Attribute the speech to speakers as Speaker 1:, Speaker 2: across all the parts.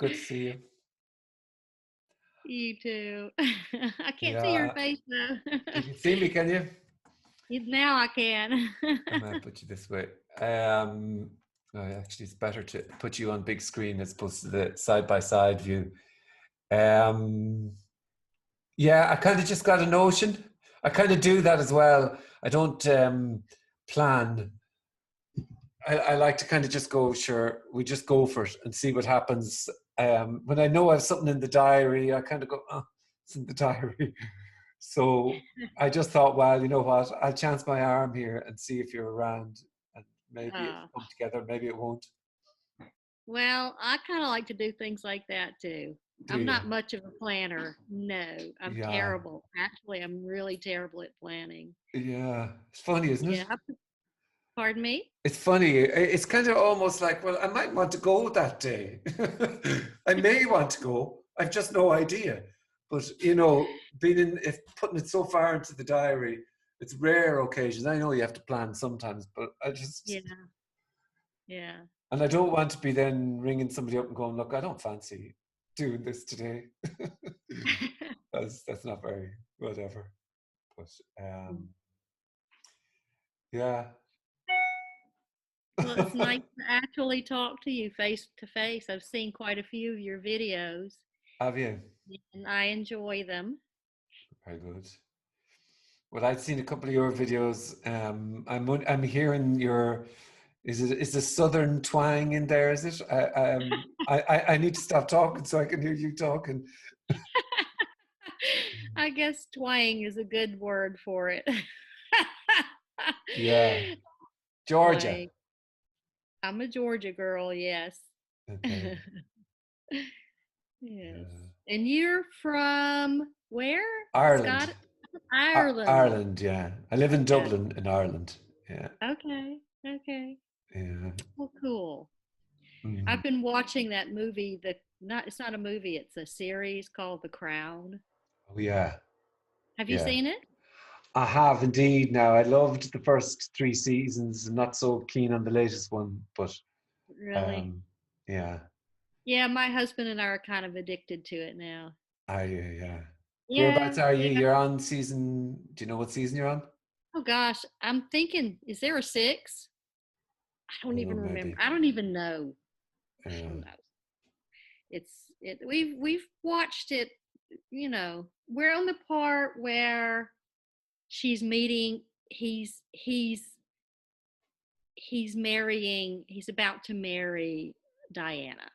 Speaker 1: Good to see you.
Speaker 2: You too. I can't see your
Speaker 1: Yeah,
Speaker 2: face though.
Speaker 1: you can see me, can you?
Speaker 2: Now I can.
Speaker 1: I might put you this way. Actually, it's better to put you on big screen as opposed to the side-by-side view. Um, yeah, I kind of just got a notion. I kind of do that as well. I don't plan. I like to kind of just go, sure, we just go for it and see what happens. When I know I have something in the diary, I kind of go, oh, it's in the diary. So I just thought, well, you know what? I'll chance my arm here and see if you're around, and maybe it'll
Speaker 2: uh,
Speaker 1: come together, maybe it won't.
Speaker 2: well, I kind of like to do things like that too.
Speaker 1: Do
Speaker 2: I'm
Speaker 1: you?
Speaker 2: not much of a planner. No, I'm
Speaker 1: Yeah,
Speaker 2: terrible. Actually, I'm really terrible at planning.
Speaker 1: yeah. It's funny, isn't
Speaker 2: Yeah.
Speaker 1: it?
Speaker 2: Pardon me?
Speaker 1: It's funny. It's kind of almost like, well, I might want to go that day. I may want to go. I've just no idea. But being in, if putting it so far into the diary, it's rare occasions. I know you have to plan sometimes, but
Speaker 2: Yeah. Yeah.
Speaker 1: and I don't want to be then ringing somebody up and going, look, I don't fancy doing this today. That's not very whatever. But yeah,
Speaker 2: Well, it's nice to actually talk to you face to face. I've seen quite a few of your videos
Speaker 1: have you?
Speaker 2: and I enjoy them.
Speaker 1: Very good. Well, I'd seen a couple of your videos. I'm hearing your. Is the southern twang in there? Is it? I need to stop talking so I can hear you talking.
Speaker 2: I guess twang is a good word for it.
Speaker 1: Yeah, Georgia.
Speaker 2: Twang. I'm a Georgia girl, yes.
Speaker 1: Okay.
Speaker 2: Yes.
Speaker 1: Yeah.
Speaker 2: And you're from where?
Speaker 1: Ireland.
Speaker 2: Scott? Ireland.
Speaker 1: Ireland. Yeah, I live in
Speaker 2: Okay.
Speaker 1: Dublin in Ireland. Yeah.
Speaker 2: Okay. Okay.
Speaker 1: Yeah.
Speaker 2: Well, cool.
Speaker 1: Mm.
Speaker 2: I've been watching that movie. It's not a movie. It's a series called The Crown.
Speaker 1: Oh yeah.
Speaker 2: Have you
Speaker 1: Yeah.
Speaker 2: seen it?
Speaker 1: I have indeed. Now I loved the first three seasons. I'm not so keen on the latest one, but
Speaker 2: Really?
Speaker 1: um, yeah.
Speaker 2: Yeah, my husband and I are kind of addicted to it now.
Speaker 1: Yeah.
Speaker 2: Yeah,
Speaker 1: Whereabouts are you?
Speaker 2: yeah.
Speaker 1: You're on season. Do you know what season you're on?
Speaker 2: Oh gosh, I'm thinking, is there a six? I don't
Speaker 1: Oh,
Speaker 2: even remember.
Speaker 1: maybe.
Speaker 2: I don't even know. Who
Speaker 1: Yeah.
Speaker 2: knows? We've watched it, We're on the part where she's meeting he's about to marry Diana.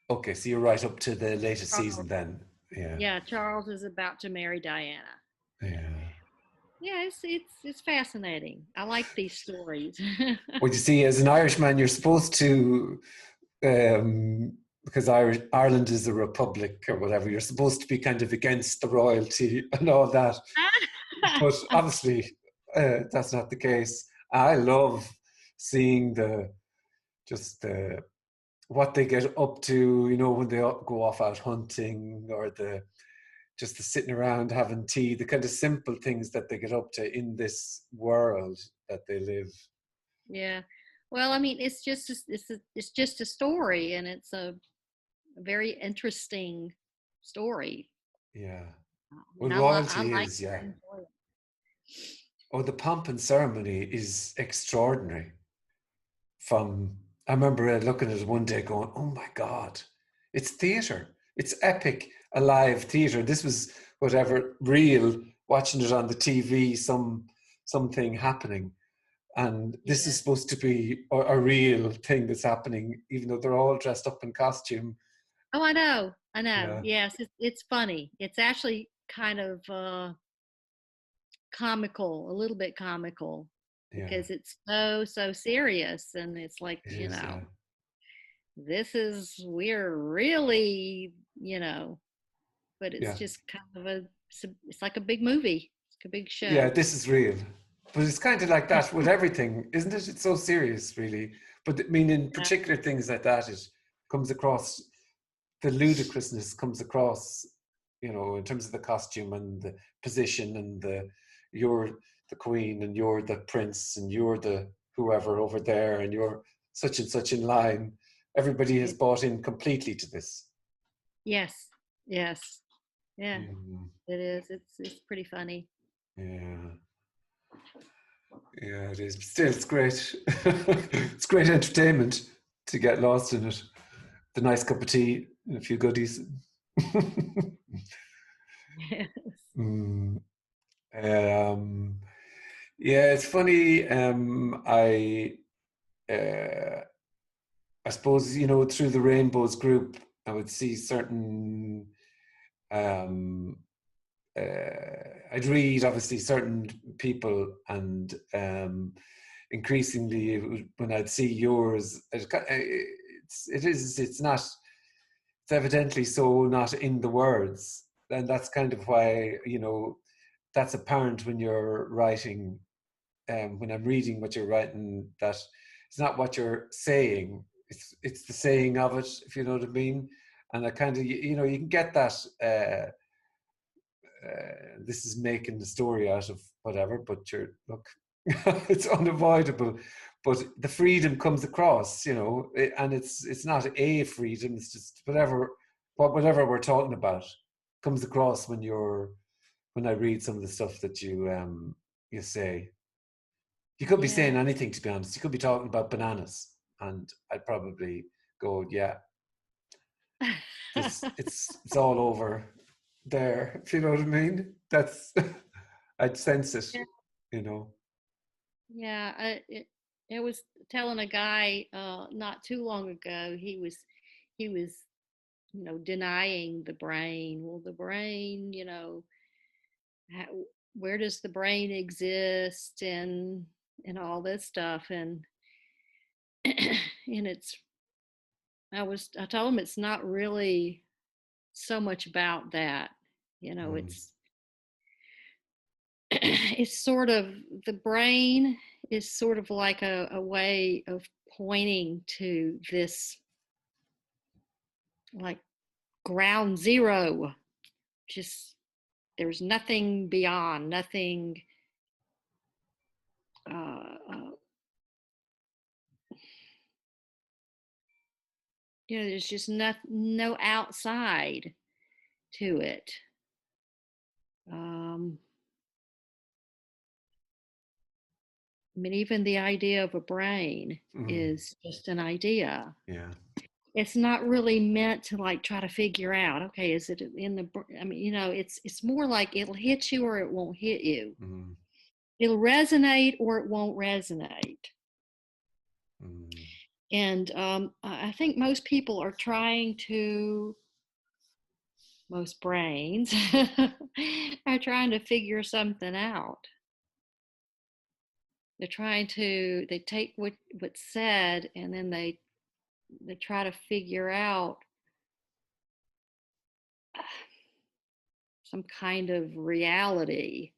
Speaker 1: Okay, so you're right up to the latest season
Speaker 2: Charles.
Speaker 1: then. Yeah.
Speaker 2: Yeah, Charles is about to marry Diana.
Speaker 1: Yeah.
Speaker 2: Yeah, it's fascinating. I like these stories.
Speaker 1: Well, you see, as an Irishman, you're supposed to, because Ireland is a republic or whatever, you're supposed to be kind of against the royalty and all that. But obviously, that's not the case. I love seeing just the what they get up to, when they go off out hunting, or just the sitting around having tea, the kind of simple things that they get up to in this world that they live.
Speaker 2: Yeah. Well, I mean, it's just a story, and it's a very interesting story.
Speaker 1: Yeah. Well,
Speaker 2: And I
Speaker 1: royalty
Speaker 2: like
Speaker 1: is,
Speaker 2: I
Speaker 1: yeah.
Speaker 2: enjoy it.
Speaker 1: Oh, the pomp and ceremony is extraordinary. I remember looking at it one day going, oh my God, it's theatre. It's epic, alive theatre. This was whatever, real, watching it on the TV, something happening. And this is
Speaker 2: Yeah.
Speaker 1: supposed to be a real thing that's happening, even though they're all dressed up in costume.
Speaker 2: Oh, I know. I know.
Speaker 1: Yeah,
Speaker 2: Yes, it's funny. It's actually kind of comical, a little bit comical,
Speaker 1: yeah,
Speaker 2: because it's so serious, and it's like,
Speaker 1: it is. Yeah,
Speaker 2: we're really, but it's
Speaker 1: yeah,
Speaker 2: just kind of it's like a big movie. It's like a big
Speaker 1: yeah.
Speaker 2: show.
Speaker 1: This is real, but it's kind of like that with everything, isn't it? It's so serious, really. But I mean, in
Speaker 2: Yeah.
Speaker 1: particular things like that, it comes across, the ludicrousness comes across, in terms of the costume and the position and you're the queen and you're the prince and you're the whoever over there and you're such and such in line. Everybody has
Speaker 2: It,
Speaker 1: bought in completely to this.
Speaker 2: Yes. Yes. Yeah,
Speaker 1: Mm,
Speaker 2: it is. It's pretty funny.
Speaker 1: yeah, yeah, it is. But still, it's great. It's great entertainment to get lost in it. The nice cup of tea and a few goodies.
Speaker 2: Yes.
Speaker 1: Mm, um, yeah, it's funny. Uh, I suppose, through the Rainbows group, I would see certain. Um, I'd read obviously certain people, and increasingly when I'd see yours, it's not. It's evidently so not in the words, and that's kind of why that's apparent when you're writing. When I'm reading what you're writing, that it's not what you're saying; it's the saying of it, if you know what I mean. And I kind of, you can get that. This is making the story out of whatever, but you're look, it's unavoidable. But the freedom comes across, and it's not a freedom. It's just whatever we're talking about comes across when I read some of the stuff that you say. You could be
Speaker 2: Yeah.
Speaker 1: saying anything, to be honest. You could be talking about bananas, and I'd probably go, yeah, this it's all over there. If you know what I mean? That's I'd sense it,
Speaker 2: Yeah.
Speaker 1: you know.
Speaker 2: Yeah. It was telling a guy not too long ago. He was denying the brain. Well, the brain, how, where does the brain exist, and all this stuff, and and I told him it's not really so much about that.
Speaker 1: Mm,
Speaker 2: It's it's sort of the brain is sort of like a way of pointing to this, like, ground zero. Just there's nothing beyond, nothing. Uh, there's just no outside to it. Um, I mean, even the idea of a brain
Speaker 1: mm,
Speaker 2: is just an idea.
Speaker 1: yeah.
Speaker 2: It's not really meant to, like, try to figure out, okay, is it in the, I mean, it's more like it'll hit you or it won't hit you.
Speaker 1: Mm,
Speaker 2: It'll resonate or it won't resonate.
Speaker 1: mm,
Speaker 2: And I think most people are most brains are trying to figure something out. They take what's said, and then they try to figure out some kind of reality,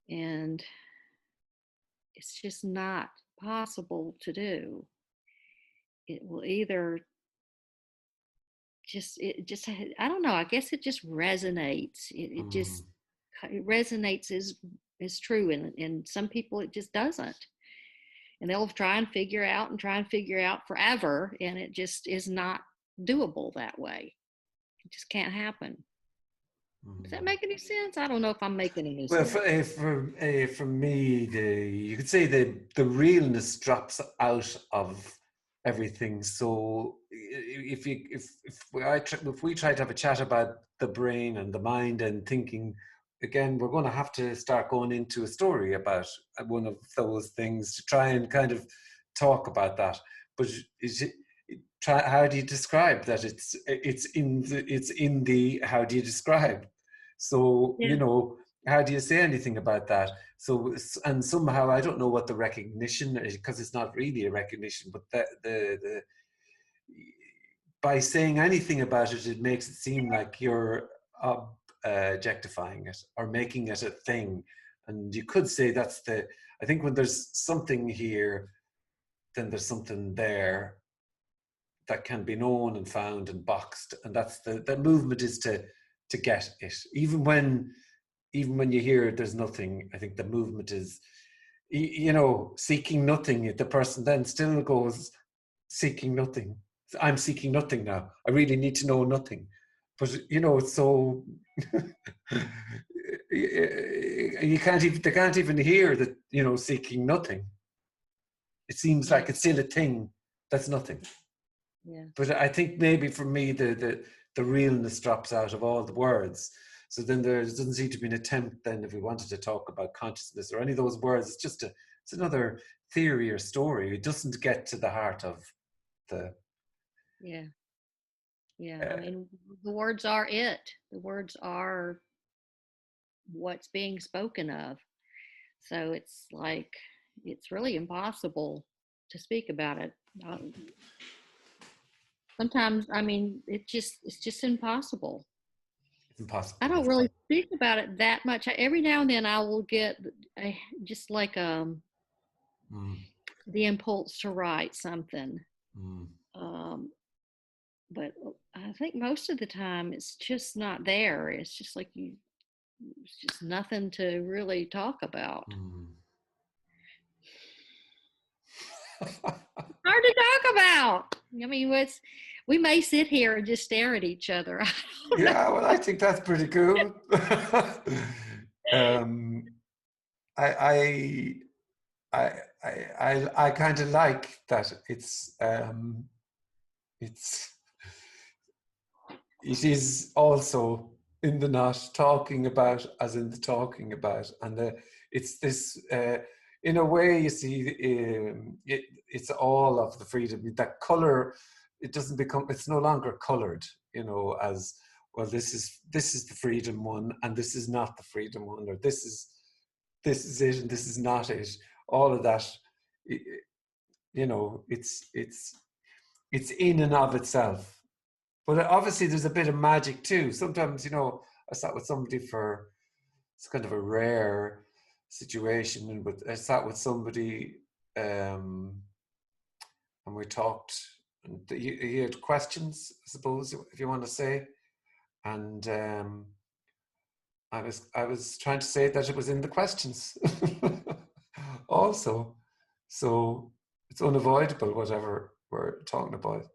Speaker 2: and it's just not possible to do. It will either I don't know, I guess it just resonates. It
Speaker 1: mm,
Speaker 2: just it resonates is true, and some people it just doesn't, and they'll try and figure out forever, and it just is not doable that way. It just can't happen. Does that
Speaker 1: mm.
Speaker 2: make any sense? I don't know if I'm making any
Speaker 1: Well,
Speaker 2: sense.
Speaker 1: for me, you could say the realness drops out of everything. So if we try to have a chat about the brain and the mind and thinking, again, we're going to have to start going into a story about one of those things to try and kind of talk about that. But how do you describe that? It's in the how do you describe? So,
Speaker 2: Yeah.
Speaker 1: how do you say anything about that? So, and somehow I don't know what the recognition is, because it's not really a recognition, but the by saying anything about it, it makes it seem like you're objectifying it or making it a thing. And you could say I think when there's something here, then there's something there that can be known and found and boxed. And that's the movement is to get it. Even when you hear there's nothing, I think the movement is, seeking nothing. The person then still goes seeking nothing. I'm seeking nothing now. I really need to know nothing. But it's so you can't even they can't even hear that, seeking nothing. It seems
Speaker 2: Yeah.
Speaker 1: like it's still a thing that's nothing.
Speaker 2: Yeah.
Speaker 1: But I think maybe for me the realness drops out of all the words. So then there doesn't seem to be an attempt then, if we wanted to talk about consciousness or any of those words, it's another theory or story. It doesn't get to the heart of the
Speaker 2: Yeah. Yeah. I mean, the words are it. The words are what's being spoken of. So it's like, it's really impossible to speak about it. Sometimes, I mean, it's just impossible.
Speaker 1: it's impossible.
Speaker 2: I don't really speak about it that much. Every now and then I will get just like
Speaker 1: Mm,
Speaker 2: the impulse to write something.
Speaker 1: mm,
Speaker 2: Um, but I think most of the time it's just not there. It's just like it's just nothing to really talk about.
Speaker 1: mm.
Speaker 2: Hard to talk about. I mean, we may sit here and just stare at each other. I don't know.
Speaker 1: Yeah, well, I think that's pretty cool. um, I, I, I kind of like that. It's it is also in the not talking about, as in the talking about, and it's this. In a way, you see, it's all of the freedom. That color, it doesn't become. It's no longer colored. As well. This is the freedom one, and this is not the freedom one, or this is it, and this is not it. All of that, it's in and of itself. But obviously, there's a bit of magic too. Sometimes, I sat with somebody it's kind of a rare situation, but I sat with somebody and we talked, and he had questions, I suppose, if you want to say. And I was trying to say that it was in the questions also. So it's unavoidable, whatever we're talking about.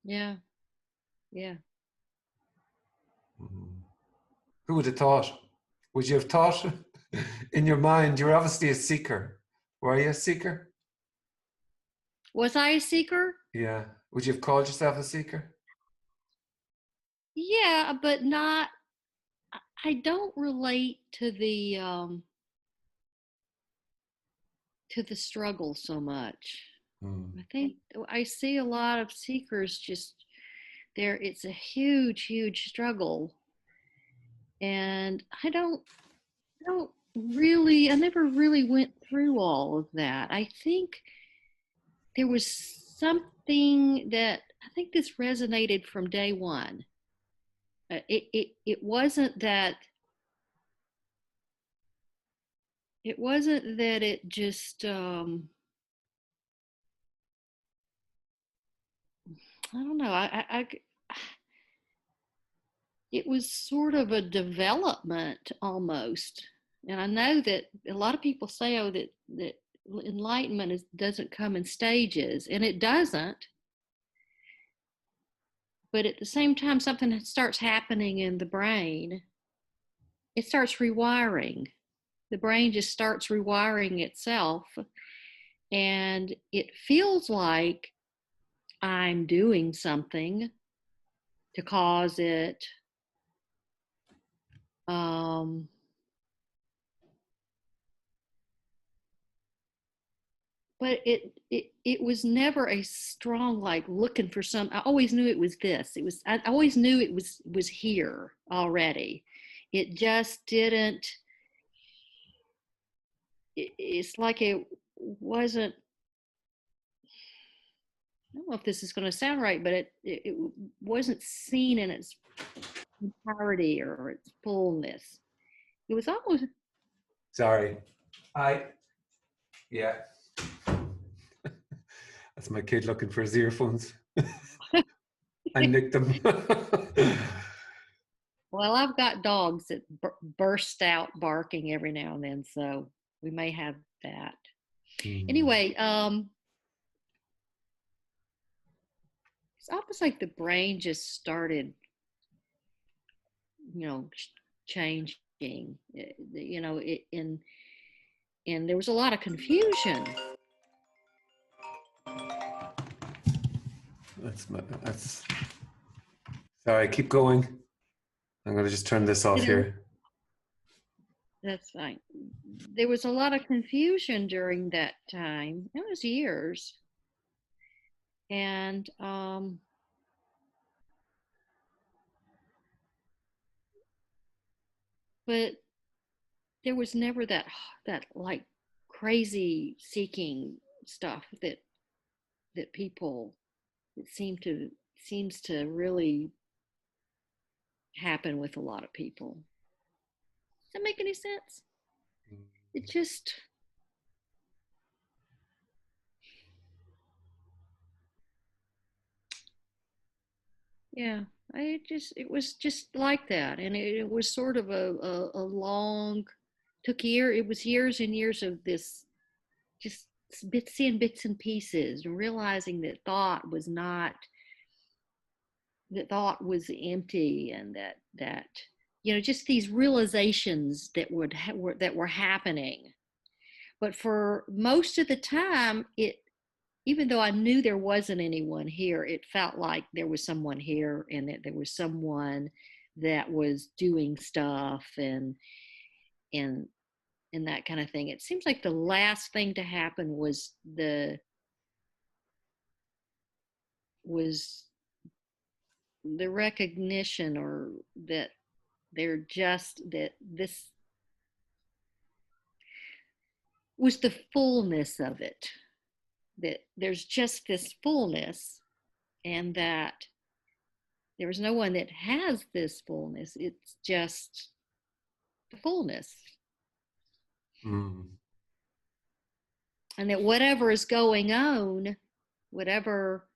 Speaker 2: Yeah, yeah.
Speaker 1: Mm. Who would have thought? Would you have thought in your mind? You're obviously a seeker. Were you a seeker?
Speaker 2: Was I a seeker?
Speaker 1: Yeah. Would you have called yourself a seeker?
Speaker 2: Yeah, but not. I don't relate to the struggle so much.
Speaker 1: Mm.
Speaker 2: I think I see a lot of seekers just there. It's a huge, huge struggle, and I never really went through all of that. I think there was something that I think this resonated from day one. It wasn't that it just I don't know. It was sort of a development almost. And I know that a lot of people say, oh, that enlightenment doesn't come in stages, and it doesn't. But at the same time, something starts happening in the brain. It starts rewiring. The brain just starts rewiring itself, and it feels like I'm doing something to cause it. Um, but it was never a strong like looking for some. I always knew it was this. I always knew it was here already. It just didn't. It's like it wasn't. I don't know if this is going to sound right, but it wasn't seen in its entirety or its fullness. It was almost.
Speaker 1: Sorry. I Yeah. That's my kid looking for his earphones. I nicked them.
Speaker 2: Well, I've got dogs that burst out barking every now and then, so we may have that.
Speaker 1: Hmm.
Speaker 2: Anyway, almost like the brain just started, changing. And there was a lot of confusion.
Speaker 1: That's sorry, keep going. I'm going to just turn this off here.
Speaker 2: That's fine. There was a lot of confusion during that time. It was years. And but there was never that like crazy seeking stuff that people it seems to really happen with a lot of people. Does that make any sense? It just, yeah, it was just like that. And it was sort of a long, it was years and years of this, just seeing bits and pieces and realizing that thought was empty, and that just these realizations that were happening. But for most of the time, even though I knew there wasn't anyone here, it felt like there was someone here, and that there was someone that was doing stuff and and that kind of thing. It seems like the last thing to happen was the recognition, or that that this was the fullness of it, that there's just this fullness, and that there's no one that has this fullness. It's just the fullness.
Speaker 1: Mm.
Speaker 2: And that whatever is going on, whatever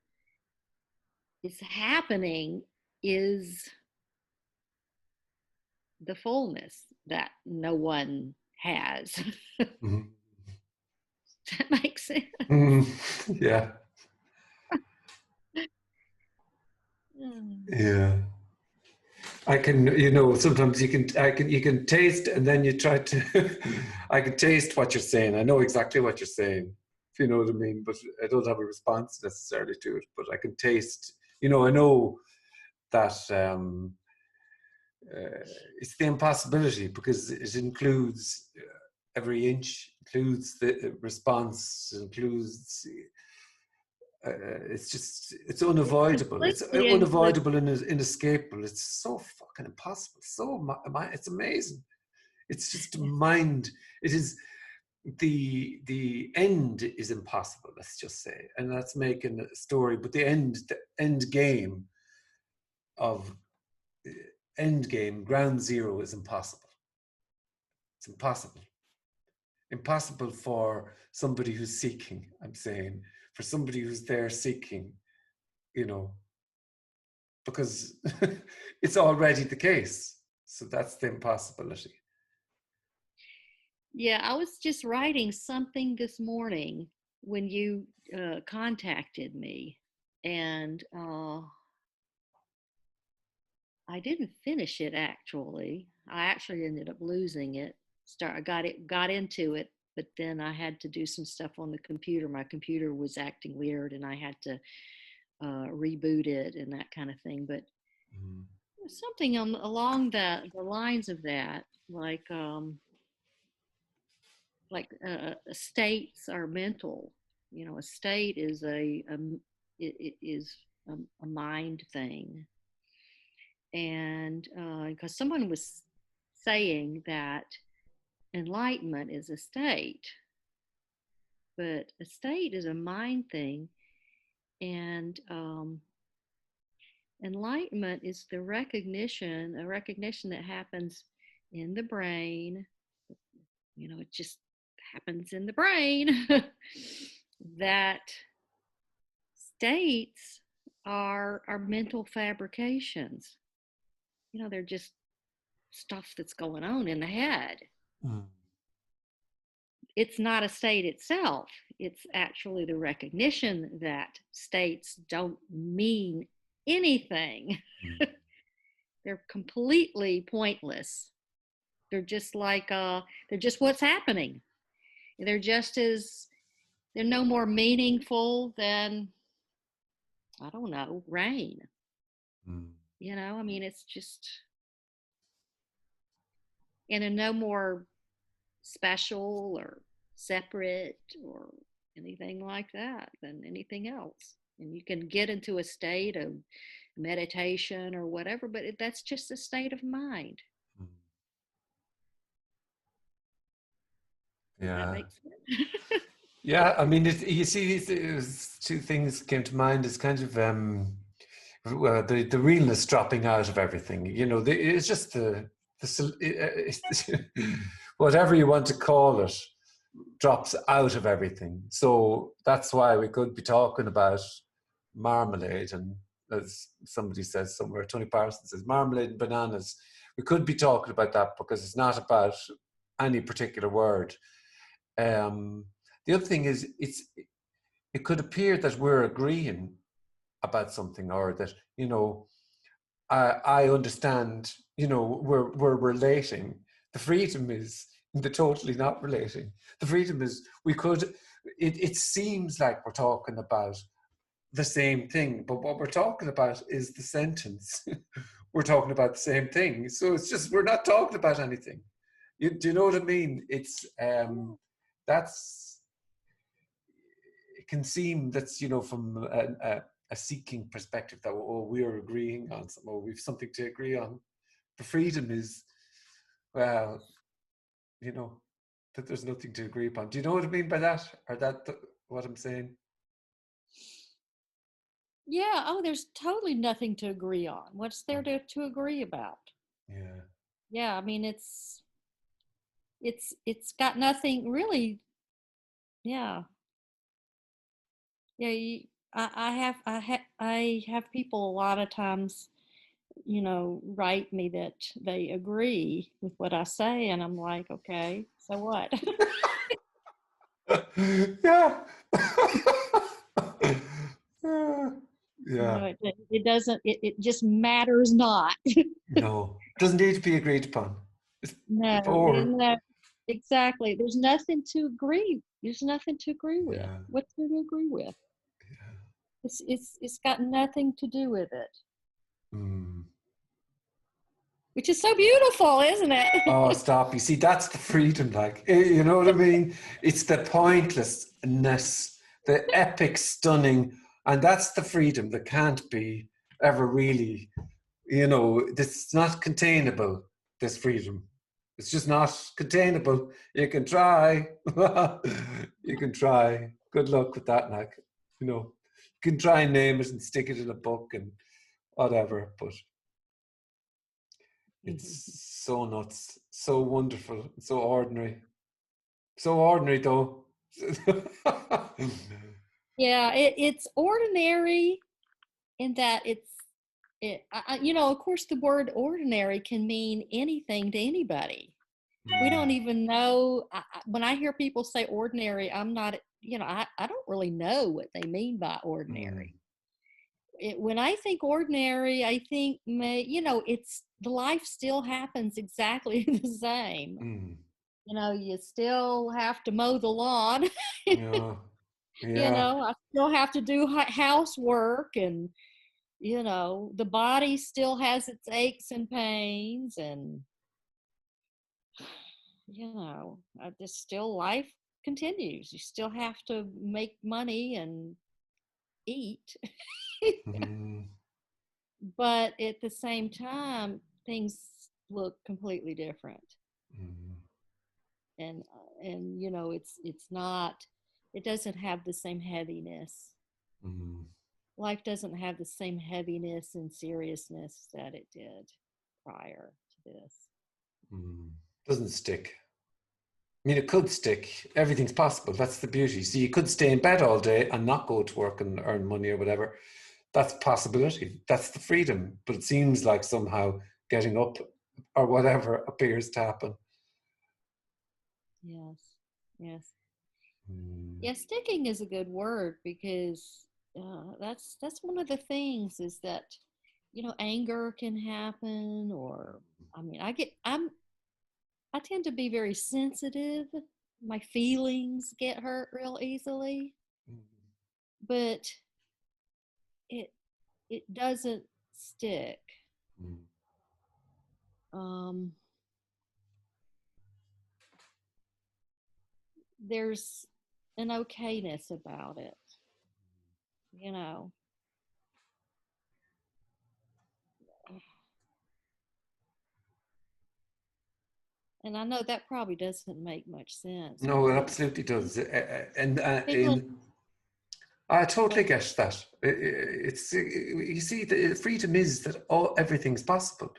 Speaker 2: is happening, is the fullness that no one has.
Speaker 1: Mm-hmm.
Speaker 2: Does that make sense?
Speaker 1: Mm. Yeah. Yeah. I can, sometimes you can taste, and then you try to, I can taste what you're saying. I know exactly what you're saying, if you know what I mean, but I don't have a response necessarily to it, but I can taste, I know that it's the impossibility, because it includes every inch, includes the response, includes it's unavoidable. It's unavoidable and inescapable. It's so fucking impossible. It's amazing. It's just mind. It is the end is impossible. Let's just say, and that's making a story. But the end game of end game, ground zero, is impossible. It's impossible. Impossible for somebody who's seeking. I'm saying, for somebody who's there seeking, because it's already the case. So that's the impossibility.
Speaker 2: Yeah, I was just writing something this morning when you contacted me, and I didn't finish it actually. I actually ended up losing it. I got into it, but then I had to do some stuff on the computer. My computer was acting weird, and I had to reboot it and that kind of thing. But something along the lines of that, states are mental. A state is it is a mind thing. And because someone was saying that enlightenment is a state, but a state is a mind thing, and enlightenment is a recognition that happens in the brain. It just happens in the brain. That states are mental fabrications. They're just stuff that's going on in the head. It's not a state itself. it's actually the recognition that states don't mean anything.
Speaker 1: Mm.
Speaker 2: They're completely pointless. They're just like they're just what's happening. They're just as they're no more meaningful than, I don't know, rain.
Speaker 1: Mm.
Speaker 2: I mean, it's just, and they're no more special or separate or anything like that than anything else. And you can get into a state of meditation or whatever, but that's just a state of mind.
Speaker 1: Mm.
Speaker 2: Does that
Speaker 1: Yeah.
Speaker 2: make sense?
Speaker 1: Yeah, I mean, you see, two things came to mind. It's kind of well, the realness dropping out of everything. It's just whatever you want to call it drops out of everything. So that's why we could be talking about marmalade, and as somebody says somewhere, Tony Parsons says marmalade and bananas. We could be talking about that because it's not about any particular word. The other thing is, it could appear that we're agreeing about something, or that I understand. We're relating. The freedom is the totally not relating. The freedom is we could. It seems like we're talking about the same thing, but what we're talking about is the sentence. We're talking about the same thing, so it's just we're not talking about anything. Do you know what I mean? It's that's it can seem that's from a seeking perspective that we're agreeing on something, or we've something to agree on. The freedom is, well, that there's nothing to agree upon. Do you know what I mean by that? Or what I'm saying?
Speaker 2: Yeah. Oh, there's totally nothing to agree on. What's there to agree about?
Speaker 1: Yeah.
Speaker 2: Yeah. I mean, it's got nothing really. Yeah. Yeah. I have people a lot of times, write me that they agree with what I say, and I'm like, okay, so what?
Speaker 1: Yeah. Yeah.
Speaker 2: It doesn't. It just matters not.
Speaker 1: No, doesn't need to be agreed upon. It's,
Speaker 2: No,
Speaker 1: or
Speaker 2: no, exactly. There's nothing to agree. There's nothing to agree with.
Speaker 1: yeah.
Speaker 2: What's there to agree with? It's got nothing to do with it,
Speaker 1: Mm.
Speaker 2: which is so beautiful, isn't
Speaker 1: Oh,
Speaker 2: it?
Speaker 1: stop. You see, that's the freedom, like, you know what I mean? It's the pointlessness, the epic stunning, and that's the freedom that can't be ever really, it's not containable, this freedom. It's just not containable. You can try. You can try. Good luck with that, like, you can try and name it and stick it in a book and whatever, but it's so nuts, so wonderful, so ordinary. So ordinary, though.
Speaker 2: Yeah, it's ordinary in that of course, the word ordinary can mean anything to anybody. We don't even know. When I hear people say ordinary, I'm not, I don't really know what they mean by
Speaker 1: Mm,
Speaker 2: ordinary. When I think ordinary, I think, it's the life still happens exactly the same.
Speaker 1: mm,
Speaker 2: You still have to mow the lawn.
Speaker 1: yeah, yeah.
Speaker 2: I still have to do housework, and the body still has its aches and pains, and just still life continues. You still have to make money and eat.
Speaker 1: Mm,
Speaker 2: But at the same time, things look completely different.
Speaker 1: mm,
Speaker 2: And it's not, it doesn't have the same heaviness.
Speaker 1: mm,
Speaker 2: Life doesn't have the same heaviness and seriousness that it did prior to this.
Speaker 1: mm. Doesn't stick. I mean, it could stick. Everything's possible. That's the beauty. So you could stay in bed all day and not go to work and earn money or whatever. That's a possibility. That's the freedom. But it seems like somehow getting up or whatever appears to happen.
Speaker 2: Yes, yes.
Speaker 1: Mm,
Speaker 2: Yeah, sticking is a good word because that's one of the things is that anger can happen, or I mean, I tend to be very sensitive. My feelings get hurt real easily,
Speaker 1: mm,
Speaker 2: but it it doesn't stick.
Speaker 1: mm,
Speaker 2: Um, there's an okayness about it, you know. And I know that probably doesn't make much sense,
Speaker 1: no,
Speaker 2: but
Speaker 1: it absolutely does. And
Speaker 2: feeling.
Speaker 1: I
Speaker 2: Go
Speaker 1: totally
Speaker 2: ahead.
Speaker 1: get that. It's you see, the freedom is that everything's possible.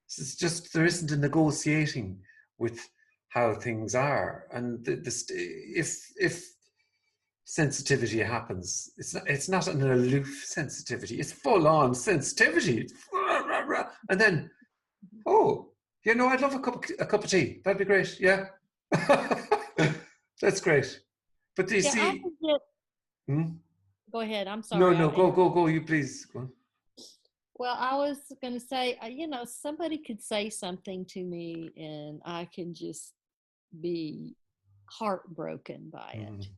Speaker 1: It's just there isn't a negotiating with how things are, and if sensitivity happens, it's not an aloof sensitivity. It's full on sensitivity, and then oh, I'd love a cup of tea. That'd be great. Yeah, that's great. But do you
Speaker 2: Yeah, I
Speaker 1: see?
Speaker 2: forget.
Speaker 1: Hmm?
Speaker 2: Go ahead. I'm
Speaker 1: No,
Speaker 2: sorry.
Speaker 1: no, go, go, go. You please. Go on.
Speaker 2: Well, I was going to say, somebody could say something to me and I can just be heartbroken by
Speaker 1: Mm,
Speaker 2: it.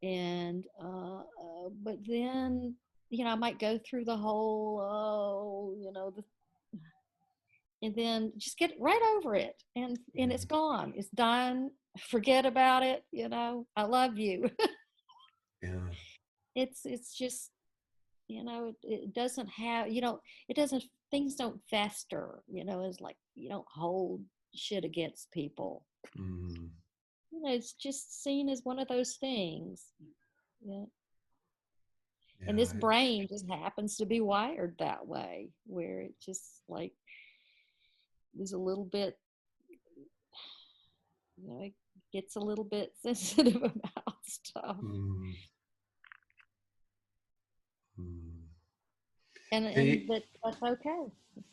Speaker 2: And, but then, I might go through the whole, and then just get right over it. And it's
Speaker 1: yeah,
Speaker 2: gone. It's done. Forget about it. I love you.
Speaker 1: yeah.
Speaker 2: It's just, it doesn't have, it doesn't, things don't fester, it's like you don't hold shit against people.
Speaker 1: Mm,
Speaker 2: It's just seen as one of those things. Yeah. And this
Speaker 1: yeah.
Speaker 2: brain just happens to be wired that way, where it just like is a little bit, it gets a little bit sensitive about stuff.
Speaker 1: Mm, mm.
Speaker 2: And
Speaker 1: The,
Speaker 2: that's okay.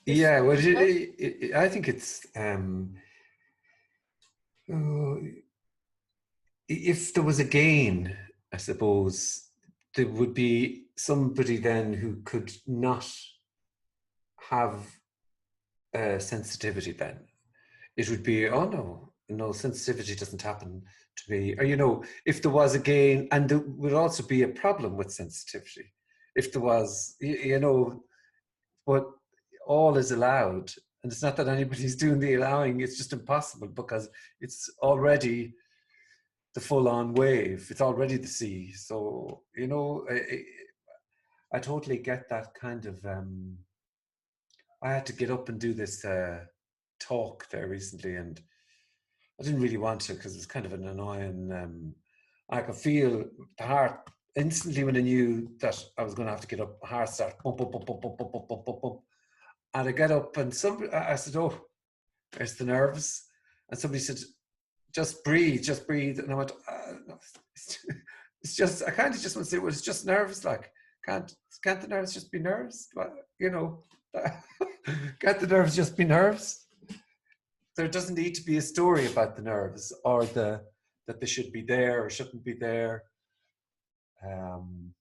Speaker 2: Just
Speaker 1: yeah, well,
Speaker 2: oh,
Speaker 1: I think it's uh, if there was a gain, I suppose there would be somebody then who could not have sensitivity. Then it would be, oh no, no, sensitivity doesn't happen to me. Or if there was a gain, and there would also be a problem with sensitivity. If there was, but all is allowed. And it's not that anybody's doing the allowing, it's just impossible because it's already the full on wave, it's already the sea. So, I totally get that kind of. I had to get up and do this talk there recently, and I didn't really want to because it was kind of an annoying. I could feel the heart instantly when I knew that I was going to have to get up. Heart start bump, bump, bump, bump, bump, bump, bump, bump, bump. And I get up, and I said, "Oh, there's the nerves." And somebody said, "Just breathe, just breathe." And I went, no, it's just, I kind of just want to say, well, it's just nerves. Like, can't, can't the nerves just be nerves? You know, can't the nerves just be nerves? There doesn't need to be a story about the nerves or that they should be there or shouldn't be there. Um,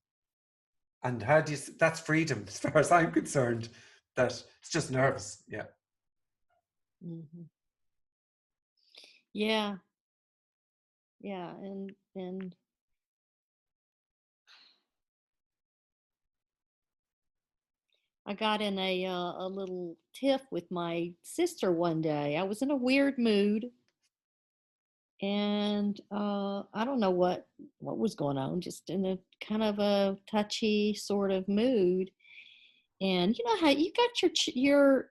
Speaker 1: and how do you, that's freedom as far as I'm concerned, that it's just nerves. Yeah.
Speaker 2: mhm. Yeah, yeah, and I got in a little tiff with my sister one day. I was in a weird mood, and I don't know what was going on. Just in a kind of a touchy sort of mood. And you know how you got your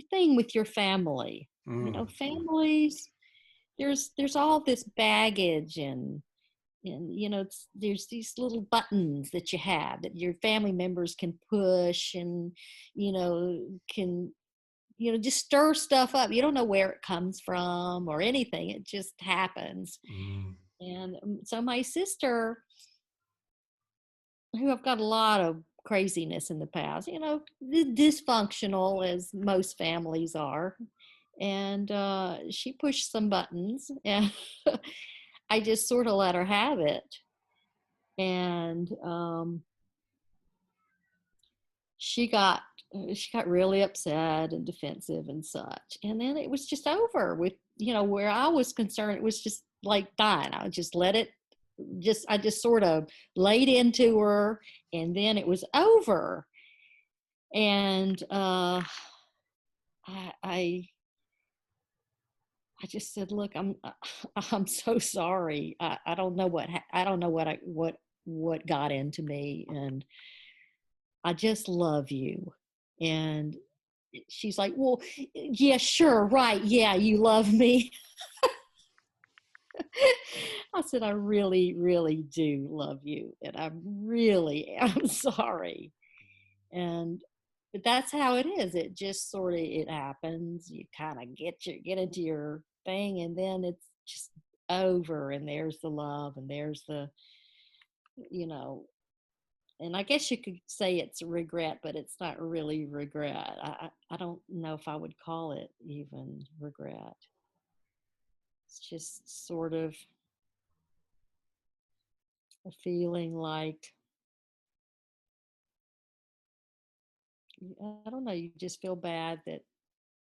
Speaker 2: thing with your family.
Speaker 1: Mm,
Speaker 2: Families. There's all this baggage and there's these little buttons that you have that your family members can push and can just stir stuff up. You don't know where it comes from or anything. It just happens.
Speaker 1: mm,
Speaker 2: And so my sister, who I've got a lot of craziness in the past, dysfunctional as most families are, And she pushed some buttons, and I just sort of let her have it. And she got really upset and defensive and such. And then it was just over with, where I was concerned. It was just like done. I just let it. I just sort of laid into her, and then it was over. And I just said, "Look, I'm so sorry. I don't know what got into me, and I just love you." And she's like, "Well, yeah, sure, right, yeah, you love me." I said, "I really, really do love you, and I really am sorry." And but that's how it is. It just sort of it happens. You kind of get into your thing, and then it's just over. And there's the love, and there's the you know. And I guess you could say it's regret, but it's not really regret. I don't know if I would call it even regret. It's just sort of a feeling like, I don't know, you just feel bad that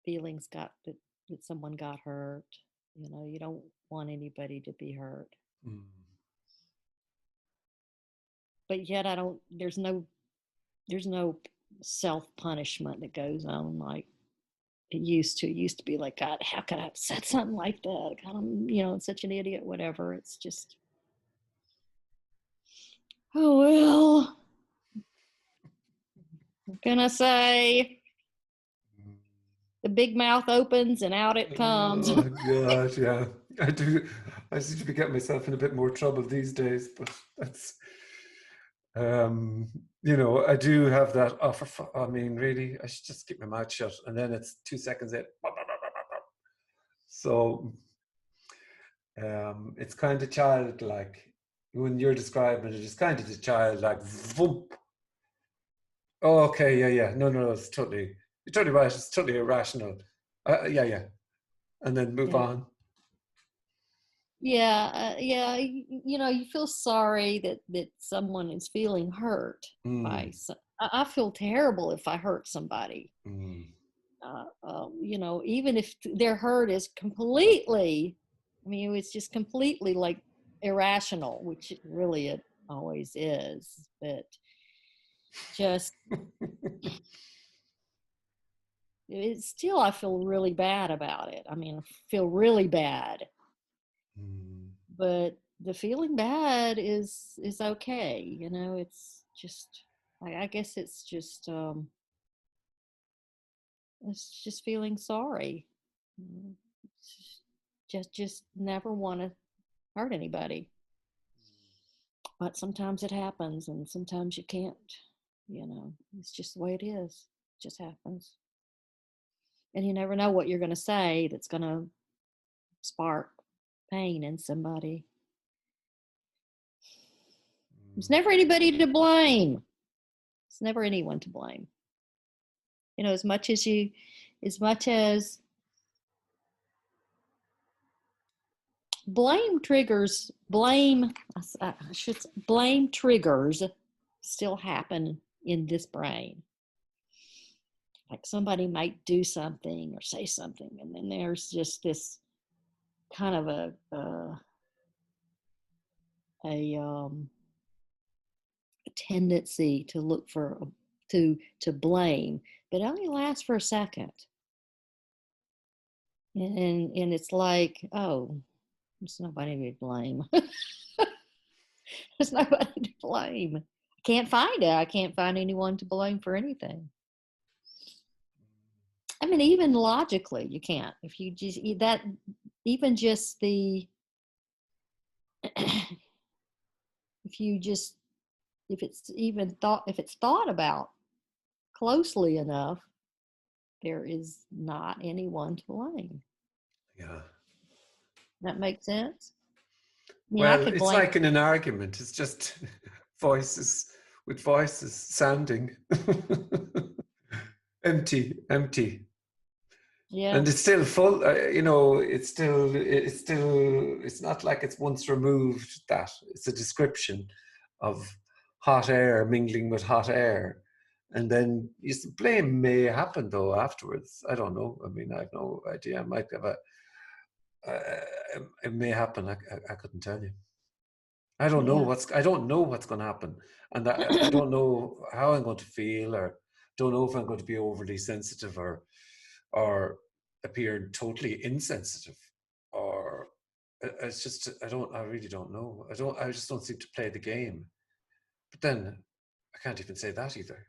Speaker 2: feelings got that someone got hurt. You don't want anybody to be hurt.
Speaker 1: Mm.
Speaker 2: But yet I don't there's no self-punishment that goes on like it used to. It used to be like, God, how could I have said something like that? God, I'm such an idiot, whatever. It's just, oh well, what can I say? The big mouth opens and out it comes.
Speaker 1: Oh God, yeah. I do. I seem to be getting myself in a bit more trouble these days, but that's, I do have that offer. I mean, really, I should just keep my mouth shut, and then it's 2 seconds in. So, it's kind of childlike when you're describing it. It's kind of the childlike. Vump. Oh, okay, yeah, yeah. No, no, it's you're totally right. It's totally irrational. Yeah, yeah, and then move
Speaker 2: Yeah.
Speaker 1: on.
Speaker 2: Yeah, yeah. You feel sorry that someone is feeling hurt by.
Speaker 1: Mm,
Speaker 2: I feel terrible if I hurt somebody.
Speaker 1: mm,
Speaker 2: Even if their hurt is completely, I mean, it's just completely like irrational, which really it always is. But just it's still, I feel really bad about it. I mean, I feel really bad,
Speaker 1: mm,
Speaker 2: but the feeling bad is okay. It's just, I guess it's just feeling sorry. Mm, just never want to hurt anybody. But sometimes it happens, and sometimes you can't. It's just the way it is. It just happens. And you never know what you're going to say that's going to spark pain in somebody. There's
Speaker 1: mm.
Speaker 2: never anybody to blame. There's never anyone to blame. As much as blame triggers still happen in this brain. Like somebody might do something or say something, and then there's just this kind of a tendency to look for to blame, but it only lasts for a second, and it's like, oh, there's nobody to blame. There's nobody to blame. I can't find it. I can't find anyone to blame for anything. I mean, even logically, you can't. If you just that, even just the, if you just, if it's thought about closely enough, there is not anyone to blame.
Speaker 1: Yeah.
Speaker 2: That makes sense. I mean, I
Speaker 1: Well,
Speaker 2: could
Speaker 1: it's
Speaker 2: blame.
Speaker 1: like in an argument. It's just voices with voices sounding empty, empty.
Speaker 2: Yeah.
Speaker 1: And it's still full, you know, it's not like it's once removed that. It's a description of hot air mingling with hot air. And then blame may happen though afterwards. I don't know. I mean, I have no idea. I might have it may happen. I couldn't tell you. I don't know
Speaker 2: Yeah.
Speaker 1: what's going to happen. And I don't know how I'm going to feel, or don't know if I'm going to be overly sensitive or appear totally insensitive, or it's just I really don't know. I just don't seem to play the game. But then I can't even say that either,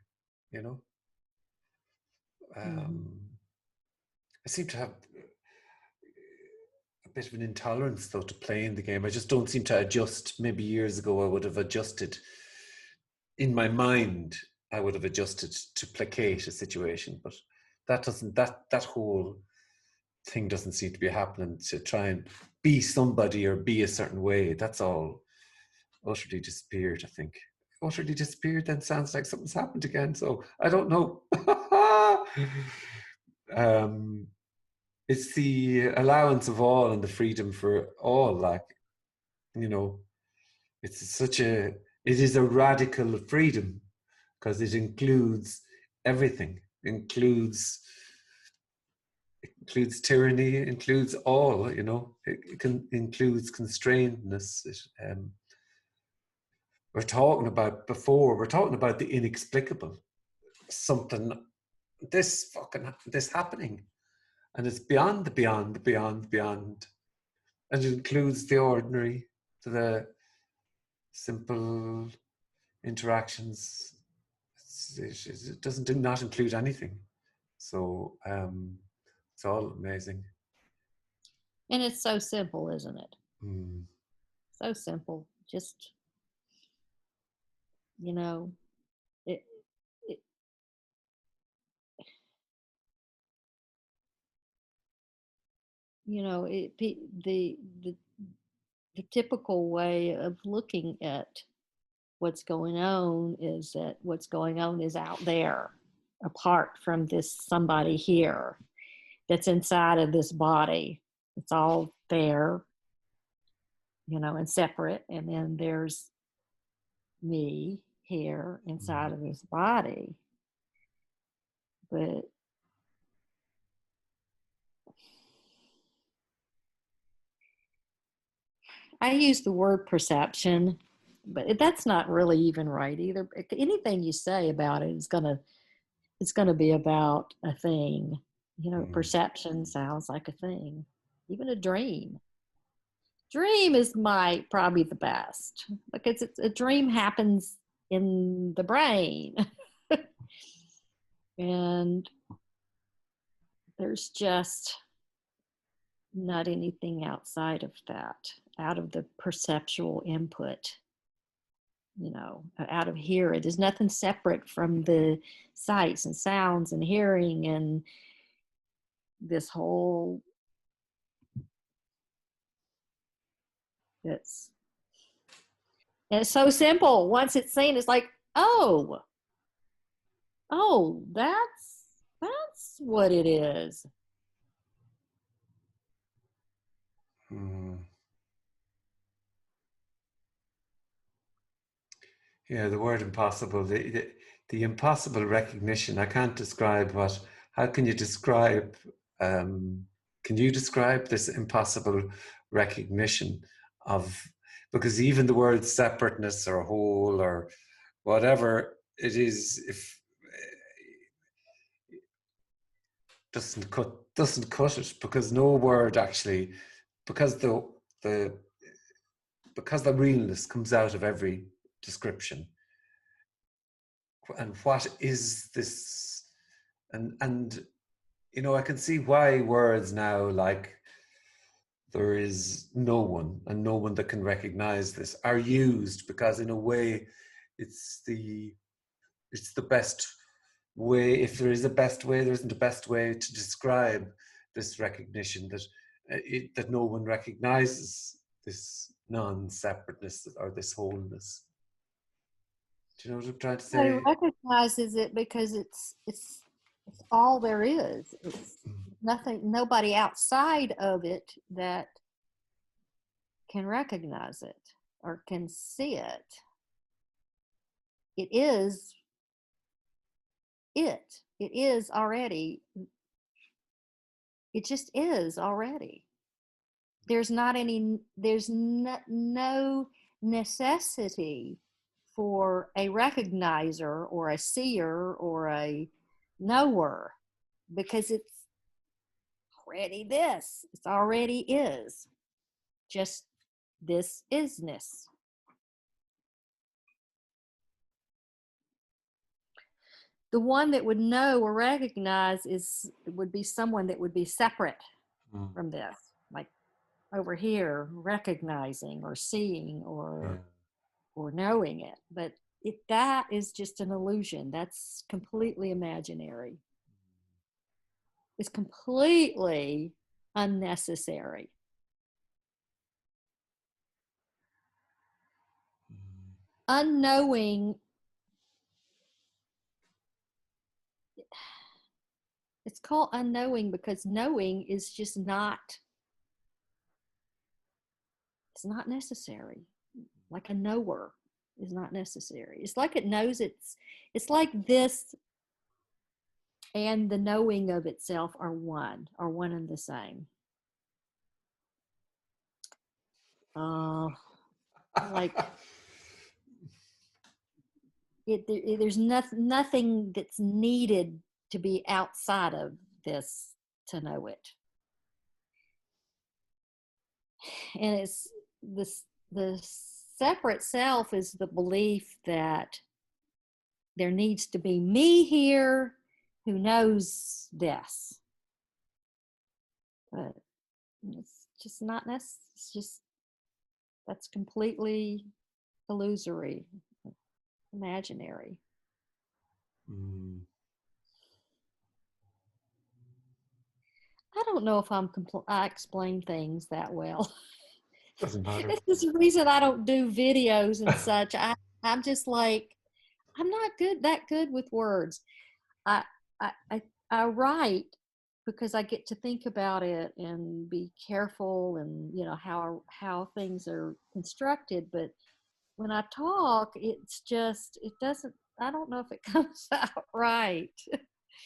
Speaker 1: you know.
Speaker 2: Hmm.
Speaker 1: I seem to have a bit of an intolerance though to playing the game. I just don't seem to adjust. Maybe years ago I would have adjusted in my mind. I would have adjusted to placate a situation, but that whole thing doesn't seem to be happening, to try and be somebody or be a certain way. That's all utterly disappeared, I think. Utterly disappeared then sounds like something's happened again, so I don't know. um, it's the allowance of all and the freedom for all, like, you know, it's such a, it is a radical freedom because it includes everything, includes tyranny, includes all, you know, includes constrainedness. We're talking about the inexplicable, something, this happening, and it's beyond the beyond, the beyond, the beyond, and it includes the ordinary, the simple interactions. It doesn't do not include anything. So it's all amazing.
Speaker 2: And it's so simple, isn't it?
Speaker 1: Mm.
Speaker 2: So simple. Just, you know, it, it you know, the typical way of looking at what's going on is that what's going on is out there, apart from this somebody here that's inside of this body. It's all there, you know, and separate. And then there's me here inside
Speaker 1: Mm.
Speaker 2: of this body. But I use the word perception, but that's not really even right either. Anything you say about it is gonna, it's gonna be about a thing. You know,
Speaker 1: Mm.
Speaker 2: perception sounds like a thing. Even a dream. Dream is my probably the best because it's a dream happens in the brain. And there's just not anything outside of that, out of the perceptual input, you know, out of here. There's nothing separate from the sights and sounds and hearing and this whole, it's, and it's so simple. Once it's seen, it's like, oh, oh, that's what it is.
Speaker 1: Mm. Yeah, the word impossible, the impossible recognition. I can't describe what, how can you describe, um, can you describe this impossible recognition of, because even the word separateness or whole or whatever it is, if doesn't cut it, because no word actually, because the because the realness comes out of every description. And what is this? And you know, I can see why words now, like there is no one and no one that can recognize this, are used, because in a way it's the best way. If there is a best way, there isn't a best way to describe this recognition that that no one recognizes this non-separateness or this wholeness. Do you know what I'm trying to
Speaker 2: Nobody
Speaker 1: say?
Speaker 2: recognizes it because it's all there is. It's nobody outside of it that can recognize it or can see it. It is it. It is already. It just is already. There's no necessity for a recognizer or a seer or a knower, because it's already this. It's already is. Just this isness. The one that would know or recognize would be someone that would be separate from this, like over here, recognizing or seeing or knowing it. But that is just an illusion. That's completely imaginary. It's completely unnecessary. Unknowing, it's called unknowing because knowing is just not, it's not necessary. Like a knower is not necessary. It's like it knows it's like this and the knowing of itself are one and the same. Like there's nothing that's needed to be outside of this to know it. And it's the separate self is the belief that there needs to be me here who knows this. But it's just not necessary. It's just, that's completely illusory, imaginary. I don't know if I explain things that well.
Speaker 1: Doesn't matter.
Speaker 2: This is the reason I don't do videos and such. I'm just like, I'm not that good with words. I write because I get to think about it and be careful and how things are constructed. But when I talk, it's just, it doesn't, I don't know if it comes out right.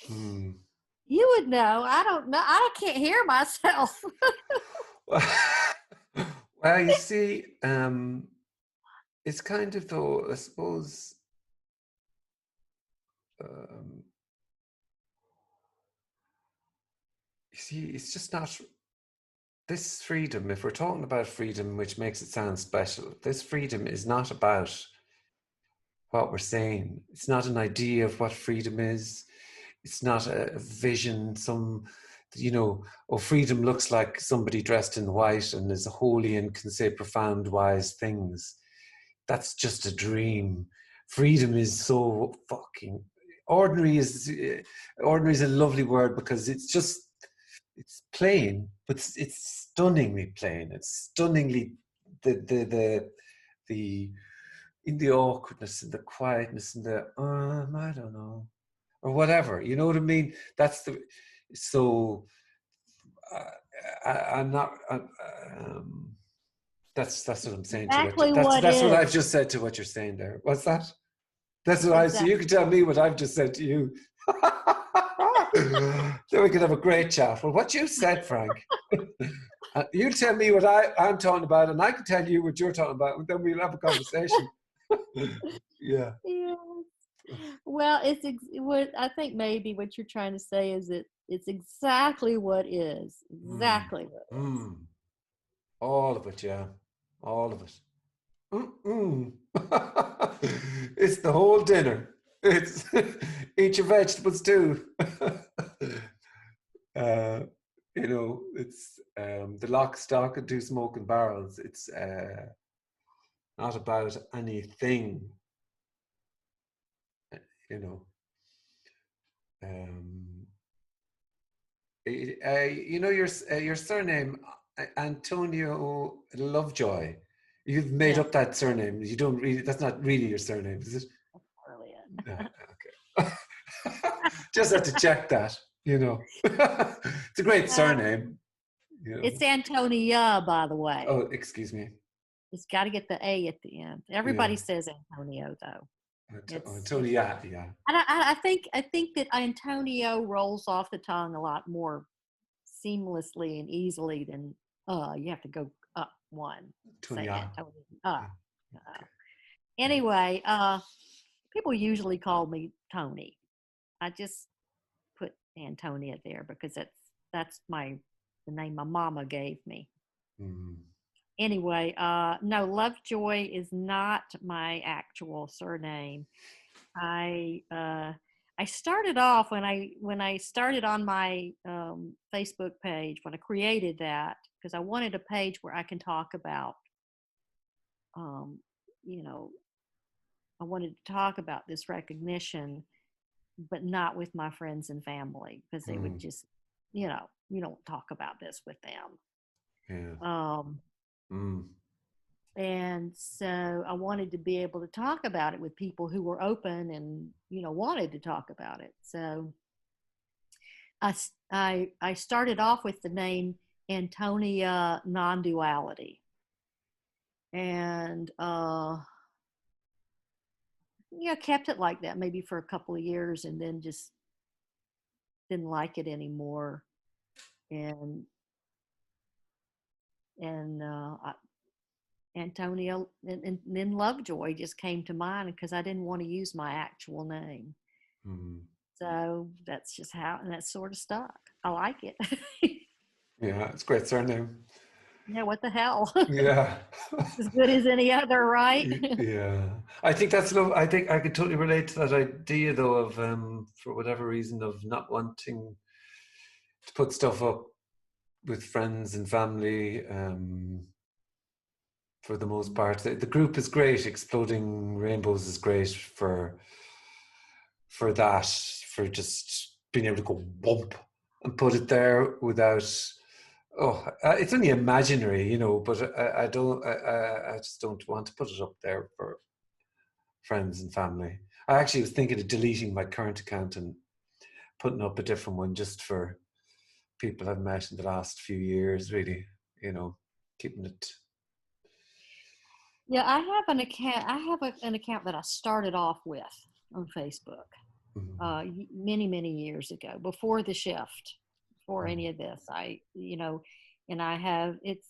Speaker 2: You would know. I don't know. I can't hear myself.
Speaker 1: Well, you see, it's kind of, though, I suppose, you see, it's just not this freedom. If we're talking about freedom, which makes it sound special, this freedom is not about what we're saying. It's not an idea of what freedom is. It's not a vision, freedom looks like somebody dressed in white and is holy and can say profound, wise things. That's just a dream. Freedom is so fucking ordinary. Is a lovely word because it's plain, but it's stunningly plain. It's stunningly the in the awkwardness and the quietness and the I don't know, or whatever. You know what I mean? That's the so. I'm not. That's what I'm saying
Speaker 2: Exactly
Speaker 1: to
Speaker 2: what
Speaker 1: that's what
Speaker 2: is.
Speaker 1: I've just said to what you're saying there. What's that? That's what I see.
Speaker 2: Exactly.
Speaker 1: You can tell me what I've just said to you. Then we could have a great chat. Well, what you said, Frank. You tell me what I'm talking about, and I can tell you what you're talking about, and then we'll have a conversation. Yeah.
Speaker 2: Well, what I think maybe what you're trying to say is that it's exactly what is. Exactly what is.
Speaker 1: All of it, yeah. All of it. It's the whole dinner. It's eat your vegetables too. It's the lock, stock, and two smoking barrels. It's not about anything. Your surname, Antonia Lovejoy. You've made up that surname. You don't really. That's not really your surname, is it?
Speaker 2: Brilliant.
Speaker 1: No, okay. Just have to check that. you know. It's a great surname, you know.
Speaker 2: It's Antonia, by the way.
Speaker 1: Oh, excuse me.
Speaker 2: It's got to get the A at the end.
Speaker 1: Yeah.
Speaker 2: Everybody says Antonio, though. It's
Speaker 1: Antonia, yeah.
Speaker 2: and I think that Antonio rolls off the tongue a lot more seamlessly and easily than you have to go up one. Say
Speaker 1: Antonia.
Speaker 2: Antonio.
Speaker 1: Yeah.
Speaker 2: Uh.
Speaker 1: Okay. Yeah.
Speaker 2: Anyway, people usually call me Tony. I just put Antonia there because that's the name my mama gave me.
Speaker 1: Mm.
Speaker 2: Anyway, no, Lovejoy is not my actual surname. I I started off when I started on my Facebook page when I created that because I wanted a page where I can talk about um, you know, I wanted to talk about this recognition, but not with my friends and family because they would
Speaker 1: Mm.
Speaker 2: just, you don't talk about this with them.
Speaker 1: Yeah.
Speaker 2: Um,
Speaker 1: Mm.
Speaker 2: and so I wanted to be able to talk about it with people who were open and, wanted to talk about it. So I started off with the name Antonia Non-Duality. And, kept it like that maybe for a couple of years and then just didn't like it anymore. And Antonia and then Lovejoy just came to mind because I didn't want to use my actual name.
Speaker 1: Mm.
Speaker 2: So that's just how, and that's sort of stuck. I like it.
Speaker 1: Yeah, it's a great surname.
Speaker 2: Yeah, what the hell?
Speaker 1: Yeah.
Speaker 2: As good as any other, right?
Speaker 1: Yeah. I think that's love. I think I could totally relate to that idea though of for whatever reason of not wanting to put stuff up with friends and family. For the most part, the group is great. Exploding Rainbows is great for that, for just being able to go bump and put it there without. Oh, it's only imaginary, but I don't. I just don't want to put it up there for friends and family. I actually was thinking of deleting my current account and putting up a different one just for people I've met in the last few years. Really, keeping it.
Speaker 2: Yeah, I have an account. I have an account that I started off with on Facebook many, many years ago, before the shift, before any of this. And I have it's.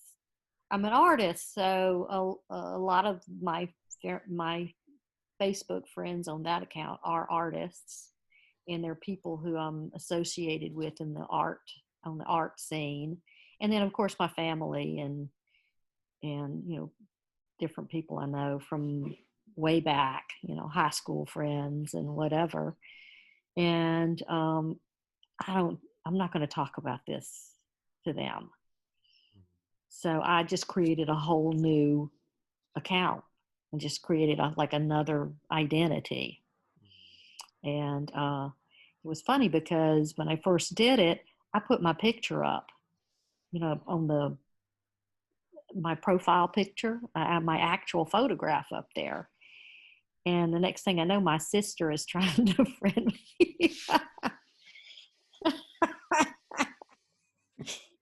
Speaker 2: I'm an artist, so a lot of my Facebook friends on that account are artists, and they're people who I'm associated with in the art on the art scene, and then of course my family and different people I know from way back, high school friends and whatever. And I'm not going to talk about this to them. So I just created a whole new account and just created like another identity. And it was funny because when I first did it, I put my picture up, on my profile picture. I have my actual photograph up there. And the next thing I know, my sister is trying to friend me.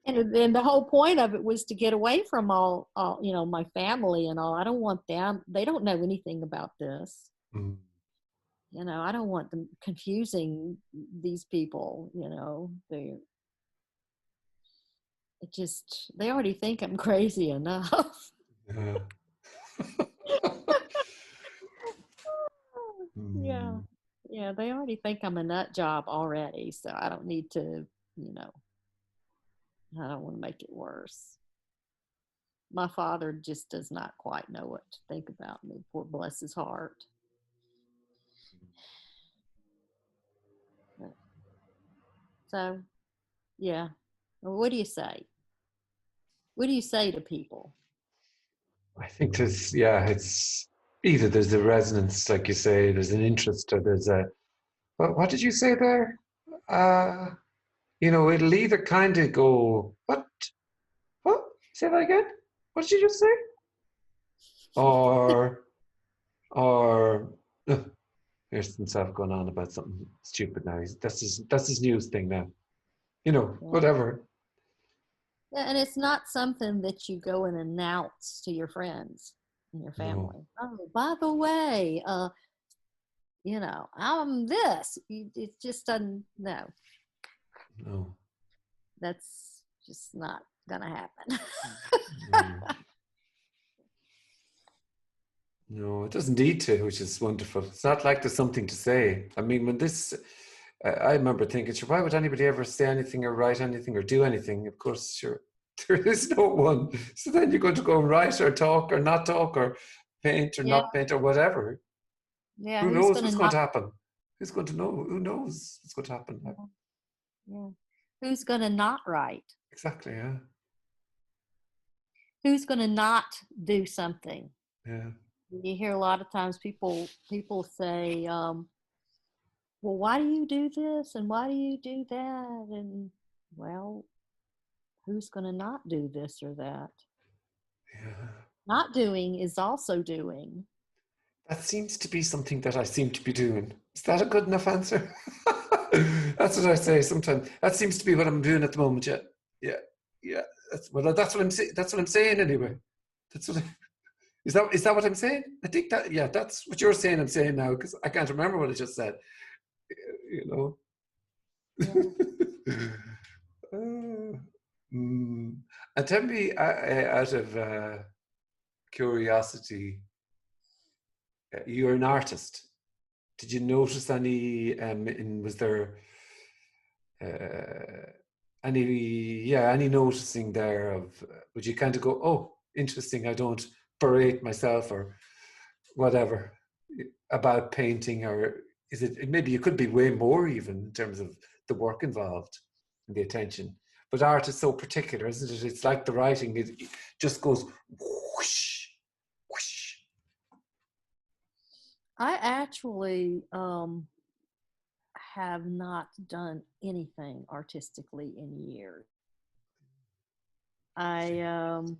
Speaker 2: And then the whole point of it was to get away from all, my family and all. I don't want them. They don't know anything about this.
Speaker 1: Mm.
Speaker 2: I don't want them confusing these people. They already think I'm crazy enough.
Speaker 1: Yeah.
Speaker 2: Yeah.
Speaker 1: Mm.
Speaker 2: Yeah. They already think I'm a nut job already. So I don't need to, you know, I don't want to make it worse. My father just does not quite know what to think about me. Poor bless his heart. So, yeah. Well, what do you say? What do you say to people?
Speaker 1: I think it's either there's a resonance, like you say, there's an interest, or there's a, what did you say there? Uh, it'll either kind of go, what? Say that again? What did you just say? Or, or, here's himself going on about something stupid now. That's his news thing now.
Speaker 2: Yeah.
Speaker 1: whatever.
Speaker 2: Yeah, and it's not something that you go and announce to your friends and your
Speaker 1: No,
Speaker 2: family. Oh, by the way, I'm this. It just doesn't. No,
Speaker 1: no,
Speaker 2: that's just not gonna happen.
Speaker 1: no. No, it doesn't need to, which is wonderful. It's not like there's something to say. I mean, when this, I remember thinking, sure, why would anybody ever say anything or write anything or do anything? Of course, sure, there is no one. So then you're going to go write or talk or not talk or paint or
Speaker 2: Yeah,
Speaker 1: not paint or whatever.
Speaker 2: yeah.
Speaker 1: Who
Speaker 2: Who's
Speaker 1: knows
Speaker 2: gonna
Speaker 1: what's going
Speaker 2: not?
Speaker 1: to happen? Who's going to know? Who knows what's going to happen?
Speaker 2: Yeah, yeah. Who's gonna not write?
Speaker 1: Exactly, yeah.
Speaker 2: Who's gonna not do something?
Speaker 1: Yeah.
Speaker 2: You hear a lot of times people say, "Well, why do you do this and why do you do that?" And well, who's gonna not do this or that?
Speaker 1: Yeah.
Speaker 2: Not doing is also doing.
Speaker 1: That seems to be something that I seem to be doing. Is that a good enough answer? That's what I say sometimes. That seems to be what I'm doing at the moment. Yeah, yeah, yeah. That's what I'm saying. That's what I'm saying anyway. That's what. Is that what I'm saying? I think that. Yeah, that's what you're saying. I'm saying now because I can't remember what I just said. You know.
Speaker 2: Yeah.
Speaker 1: Uh, and tell me, out of curiosity, you're an artist. Did you notice any? Was there uh, any noticing there of? Would you kind of go, oh, interesting? I don't berate myself or whatever about painting, or is it? Maybe you could be way more even in terms of the work involved and the attention. But art is so particular, isn't it? It's like the writing; it just goes whoosh, whoosh.
Speaker 2: I actually have not done anything artistically in years. I um,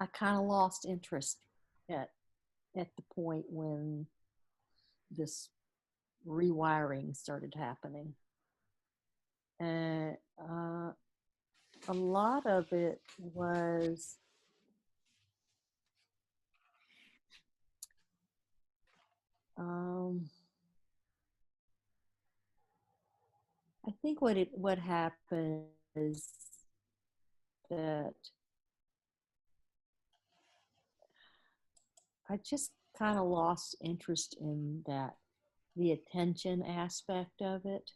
Speaker 2: I kind of lost interest at at the point when this rewiring started happening, and a lot of it was um, I think what happened is that I just kind of lost interest in that, the attention aspect of it.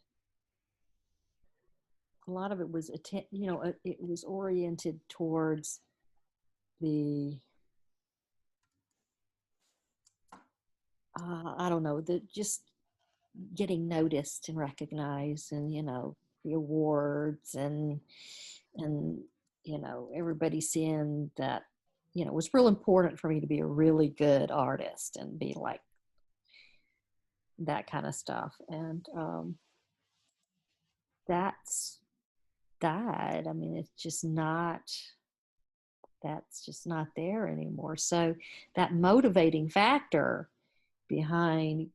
Speaker 2: A lot of it was it was oriented towards the I don't know, the just getting noticed and recognized, and the awards, and everybody seeing that. It was real important for me to be a really good artist and be like that kind of stuff, and that's died. I mean, that's just not there anymore. So that motivating factor behind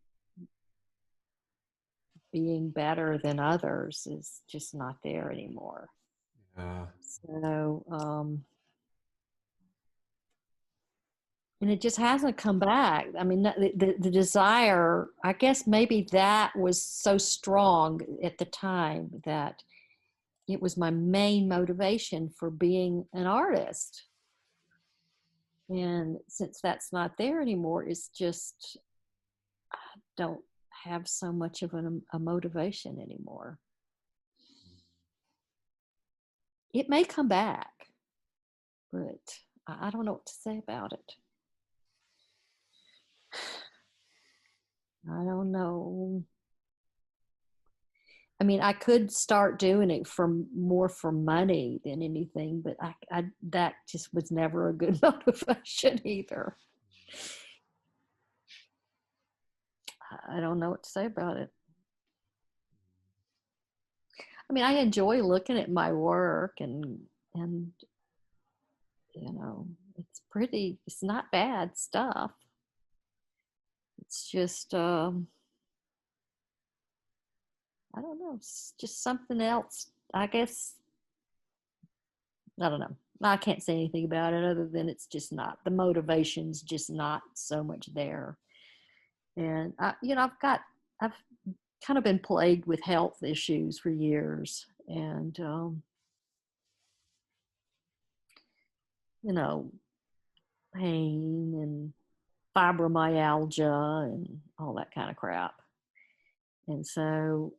Speaker 2: being better than others is just not there anymore.
Speaker 1: Yeah.
Speaker 2: So, and it just hasn't come back. I mean, the desire, I guess maybe that was so strong at the time that it was my main motivation for being an artist. And since that's not there anymore, it's just, I don't have so much of a motivation anymore. It may come back, but I don't know what to say about it. I don't know. I mean, I could start doing it for more for money than anything, but that just was never a good motivation either. I don't know what to say about it. I mean, I enjoy looking at my work, and it's not bad stuff. It's just I don't know, it's just something else I guess, I don't know. I can't say anything about it other than it's just not, the motivation's just not so much there. And I've kind of been plagued with health issues for years, and you know, pain and fibromyalgia and all that kind of crap. And so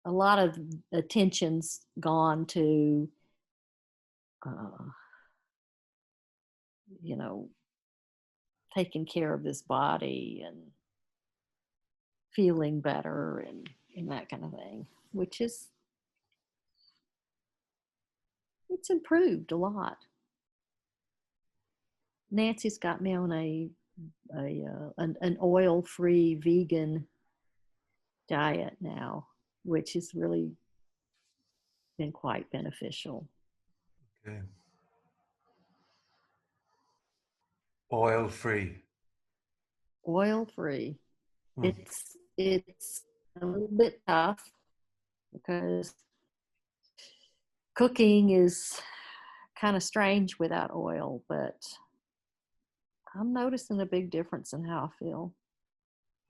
Speaker 2: a lot of attention's gone to, uh, you know, taking care of this body and feeling better and that kind of thing, which is, it's improved a lot. Nancy's got me on an oil-free vegan diet now, which has really been quite beneficial.
Speaker 1: Okay. Oil free.
Speaker 2: Oil-free.
Speaker 1: Hmm.
Speaker 2: It's a little bit tough because cooking is kind of strange without oil, but I'm noticing a big difference in how I feel.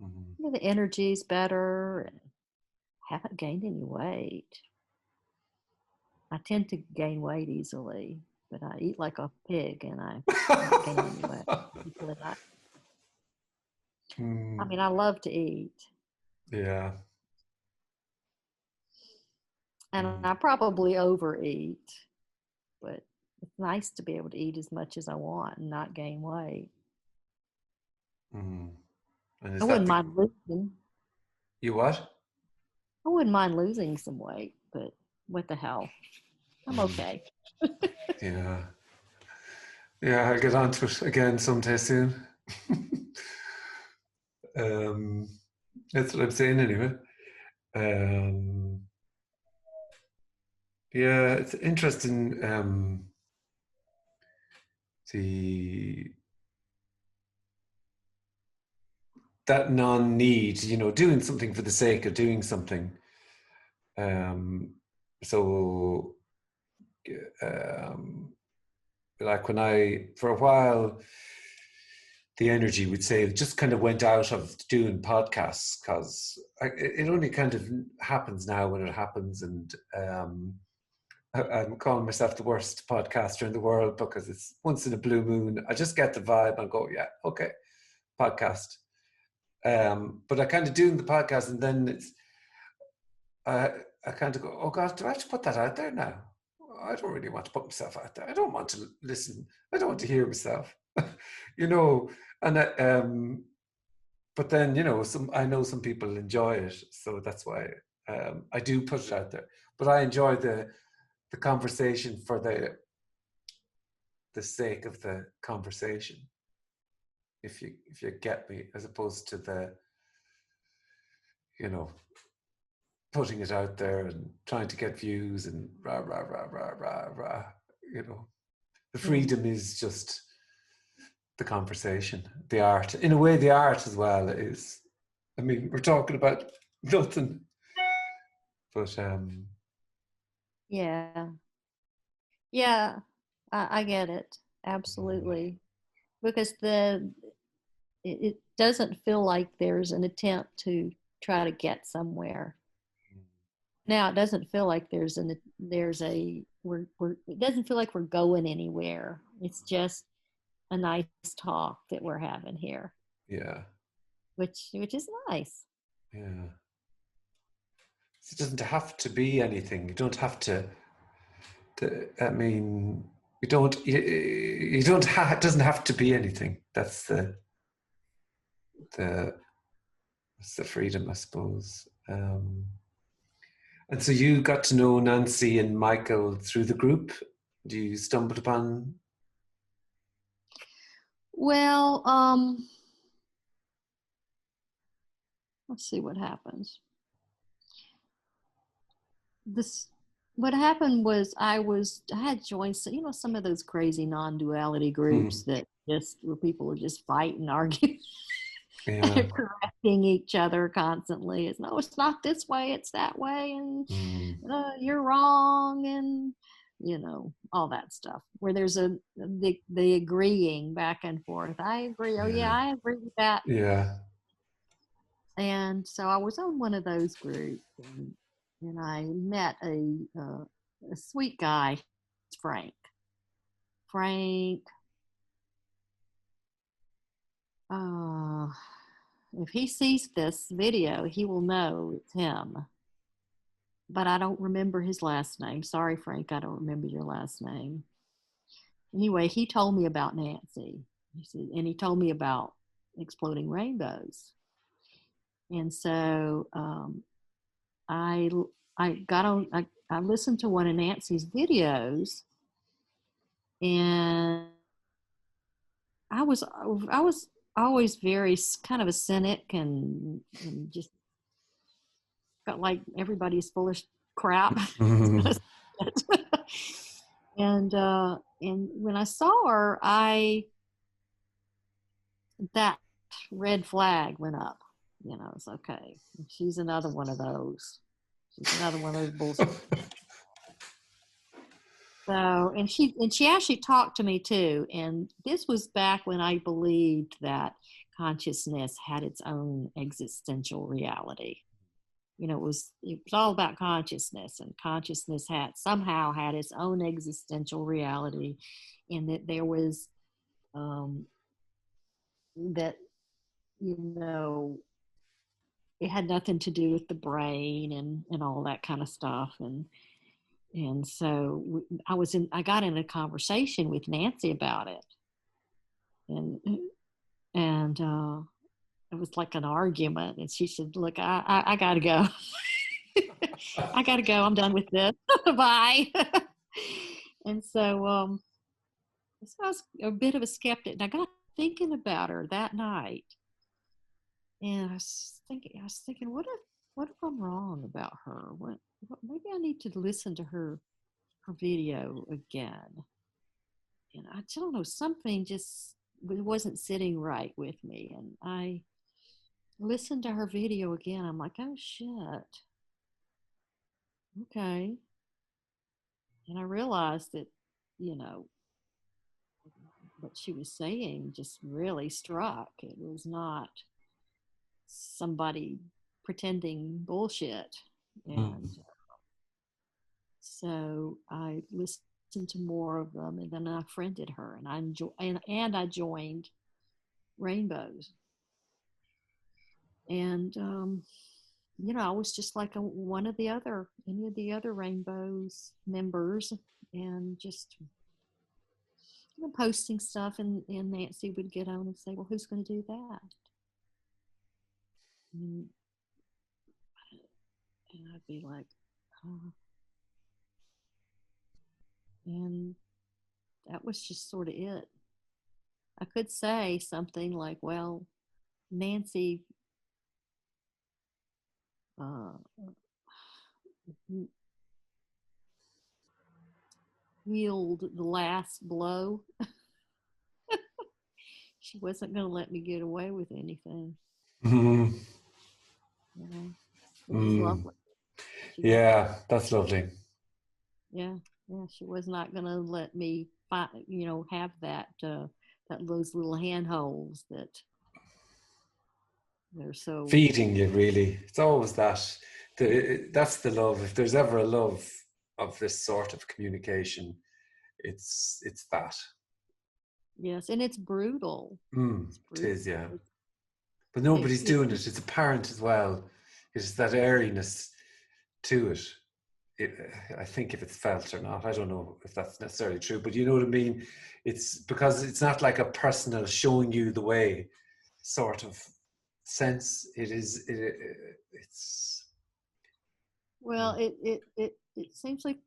Speaker 1: Mm-hmm.
Speaker 2: The energy's better and haven't gained any weight. I tend to gain weight easily, but I eat like a pig and I not gain any weight. I
Speaker 1: Mm,
Speaker 2: mean, I love to eat,
Speaker 1: yeah.
Speaker 2: and
Speaker 1: Mm,
Speaker 2: I probably overeat, but it's nice to be able to eat as much as I want and not gain weight.
Speaker 1: mm. And
Speaker 2: I
Speaker 1: is that
Speaker 2: wouldn't
Speaker 1: the
Speaker 2: mind losing.
Speaker 1: you what?
Speaker 2: I wouldn't mind losing some weight, but what the hell? I'm
Speaker 1: Mm,
Speaker 2: okay.
Speaker 1: yeah. Yeah, I'll get onto it again someday soon. um, that's what I'm saying anyway. Um, yeah, it's interesting. The that non-need, doing something for the sake of doing something. Um, so, um, like when for a while, the energy would say it just kind of went out of doing podcasts because it only kind of happens now when it happens. And I'm calling myself the worst podcaster in the world because it's once in a blue moon. I just get the vibe and go, yeah, okay, podcast. But I kind of doing the podcast and then I kind of go, oh God, do I have to put that out there now? I don't really want to put myself out there. I don't want to listen. I don't want to hear myself, you know. And but then I know some people enjoy it, so that's why I do put it out there. But I enjoy the conversation for the sake of the conversation. If you get me, as opposed to the you know putting it out there and trying to get views and rah rah rah rah rah rah. The
Speaker 2: Yeah.
Speaker 1: freedom is just the conversation, the art. In a way, the art as well is. I mean, we're talking about nothing, but
Speaker 2: Yeah. Yeah. I get it. Absolutely. Because it doesn't feel like there's an attempt to try to get somewhere. Now it doesn't feel like there's a we're it doesn't feel like we're going anywhere. It's just a nice talk that we're having here,
Speaker 1: yeah,
Speaker 2: which is nice.
Speaker 1: yeah. It doesn't have to be anything. You don't have I mean, you don't. You don't. It doesn't have to be anything. The that's the freedom, I suppose. And so you got to know Nancy and Michael through the group. Do you stumbled upon?
Speaker 2: Well, let's see what happens. This What happened was I had joined some of those crazy non-duality
Speaker 1: Hmm.
Speaker 2: groups that just where people are just fighting, arguing.
Speaker 1: Yeah.
Speaker 2: correcting each other constantly. It's no, it's not this way, it's that way, and
Speaker 1: Mm.
Speaker 2: you're wrong, and all that stuff. Where there's the agreeing back and forth. I agree. Oh yeah,
Speaker 1: Yeah.
Speaker 2: I agree with that.
Speaker 1: Yeah.
Speaker 2: And so I was on one of those groups, and I met a sweet guy, Frank. Frank, uh, if he sees this video, he will know it's him. But I don't remember his last name. Sorry, Frank, I don't remember your last name. Anyway, he told me about Nancy. He said, and he told me about exploding rainbows. And so I I got on. I listened to one of Nancy's videos, and I was always very kind of a cynic, and just felt like everybody's full of crap.
Speaker 1: Mm.
Speaker 2: And when I saw her, I that red flag went up. It's okay. She's another one of those. She's another one of those bullshit. So, and she actually talked to me too. And this was back when I believed that consciousness had its own existential reality. It was all about consciousness, and consciousness had its own existential reality, and that there was that you know it had nothing to do with the brain and all that kind of stuff. And so I got in a conversation with Nancy about it, and and it was like an argument, and she said, look, I gotta go. I gotta go, I'm done with this. Bye. And so I was a bit of a skeptic, and I got thinking about her that night, and I was thinking, what if I'm wrong about her? What maybe I need to listen to her video again. And I don't know, something just wasn't sitting right with me. And I listened to her video again. I'm like, oh shit, okay. And I realized that, you know, what she was saying just really struck. It was not somebody pretending bullshit. And
Speaker 1: Mm.
Speaker 2: so I listened to more of them, and then I friended her, and I joined Rainbows. And I was just like any of the other Rainbows members, and just posting stuff, and Nancy would get on and say, well, who's going to do that? And, and I'd be like, oh. And that was just sort of it. I could say something like, well, Nancy uh, wield the last blow. She wasn't going to let me get away with anything.
Speaker 1: Mm.
Speaker 2: You know, it was
Speaker 1: Mm.
Speaker 2: lovely. She was,
Speaker 1: Yeah, that's lovely.
Speaker 2: yeah, yeah. She was not going to let me, have those little handholds that they're so.
Speaker 1: Feeding you, really. It's always that. That's the love. If there's ever a love of this sort of communication, it's that.
Speaker 2: Yes, and it's brutal.
Speaker 1: Mm,
Speaker 2: It's
Speaker 1: it
Speaker 2: brutal.
Speaker 1: is, yeah.
Speaker 2: It's,
Speaker 1: But
Speaker 2: it,
Speaker 1: nobody's
Speaker 2: it,
Speaker 1: doing it. It's apparent as well. It's that airiness to it. it. I think if it's felt or not, I don't know if that's necessarily true, but you know what I mean? It's because it's not like a personal showing you the way sort of sense. It is, it's,
Speaker 2: well, it seems like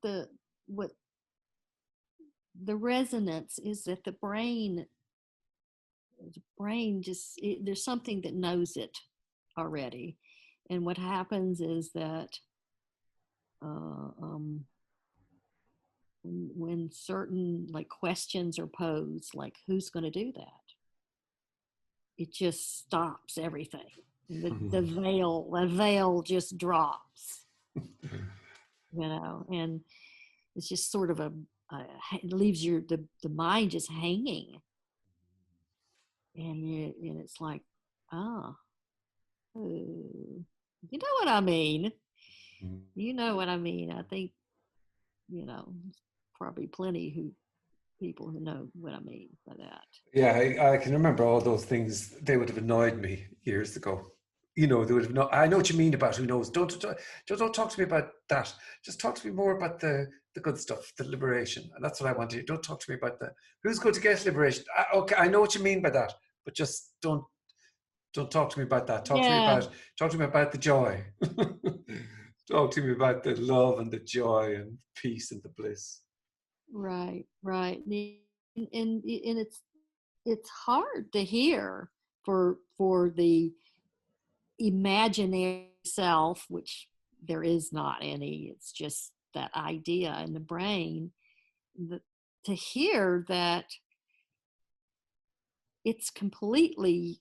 Speaker 2: what the resonance is that the brain just there's something that knows it already, and what happens is that uh, um, when certain like questions are posed, like who's going to do that, it just stops everything. The
Speaker 1: Mhm.
Speaker 2: veil just drops, and it's just sort of it leaves the mind just hanging, and it's like, oh, you know what I mean? You know what I mean? I think probably plenty who people who know what I mean by that.
Speaker 1: Yeah, I can remember all those things. They would have annoyed me years ago. They would have. No, I know what you mean about who knows. Don't talk to me about that. Just talk to me more about the good stuff, the liberation. And that's what I want to hear. Don't talk to me about the who's going to get liberation. Okay, I know what you mean by that, but just don't talk to me about that.
Speaker 2: Yeah,
Speaker 1: Talk to me about the joy. Talk to me about the love and the joy and peace and the bliss.
Speaker 2: right, right. And it's hard to hear for the imaginary self, which there is not any. It's just that idea in the brain. That, to hear that it's completely,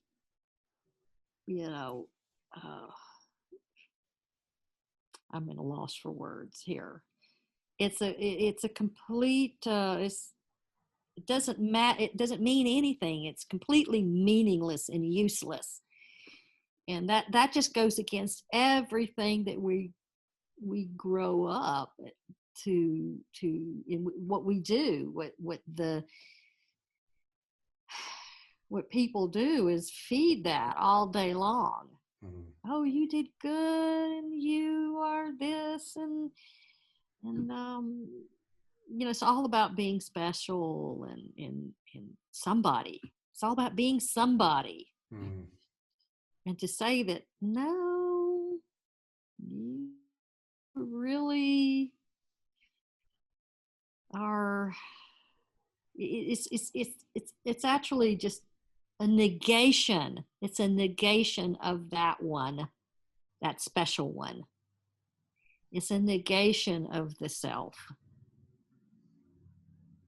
Speaker 2: you know, uh, I'm at a loss for words here. It's a complete. It doesn't matter. It doesn't mean anything. It's completely meaningless and useless, and that just goes against everything that we grow up to in what we do. What people do is feed that all day long.
Speaker 1: Mm.
Speaker 2: Oh, you did good, and you are this, and it's all about being special and somebody. It's all about being somebody.
Speaker 1: Mm.
Speaker 2: And to say that no, you really are. It's actually just a negation. It's a negation of that one, that special one. It's a negation of the self,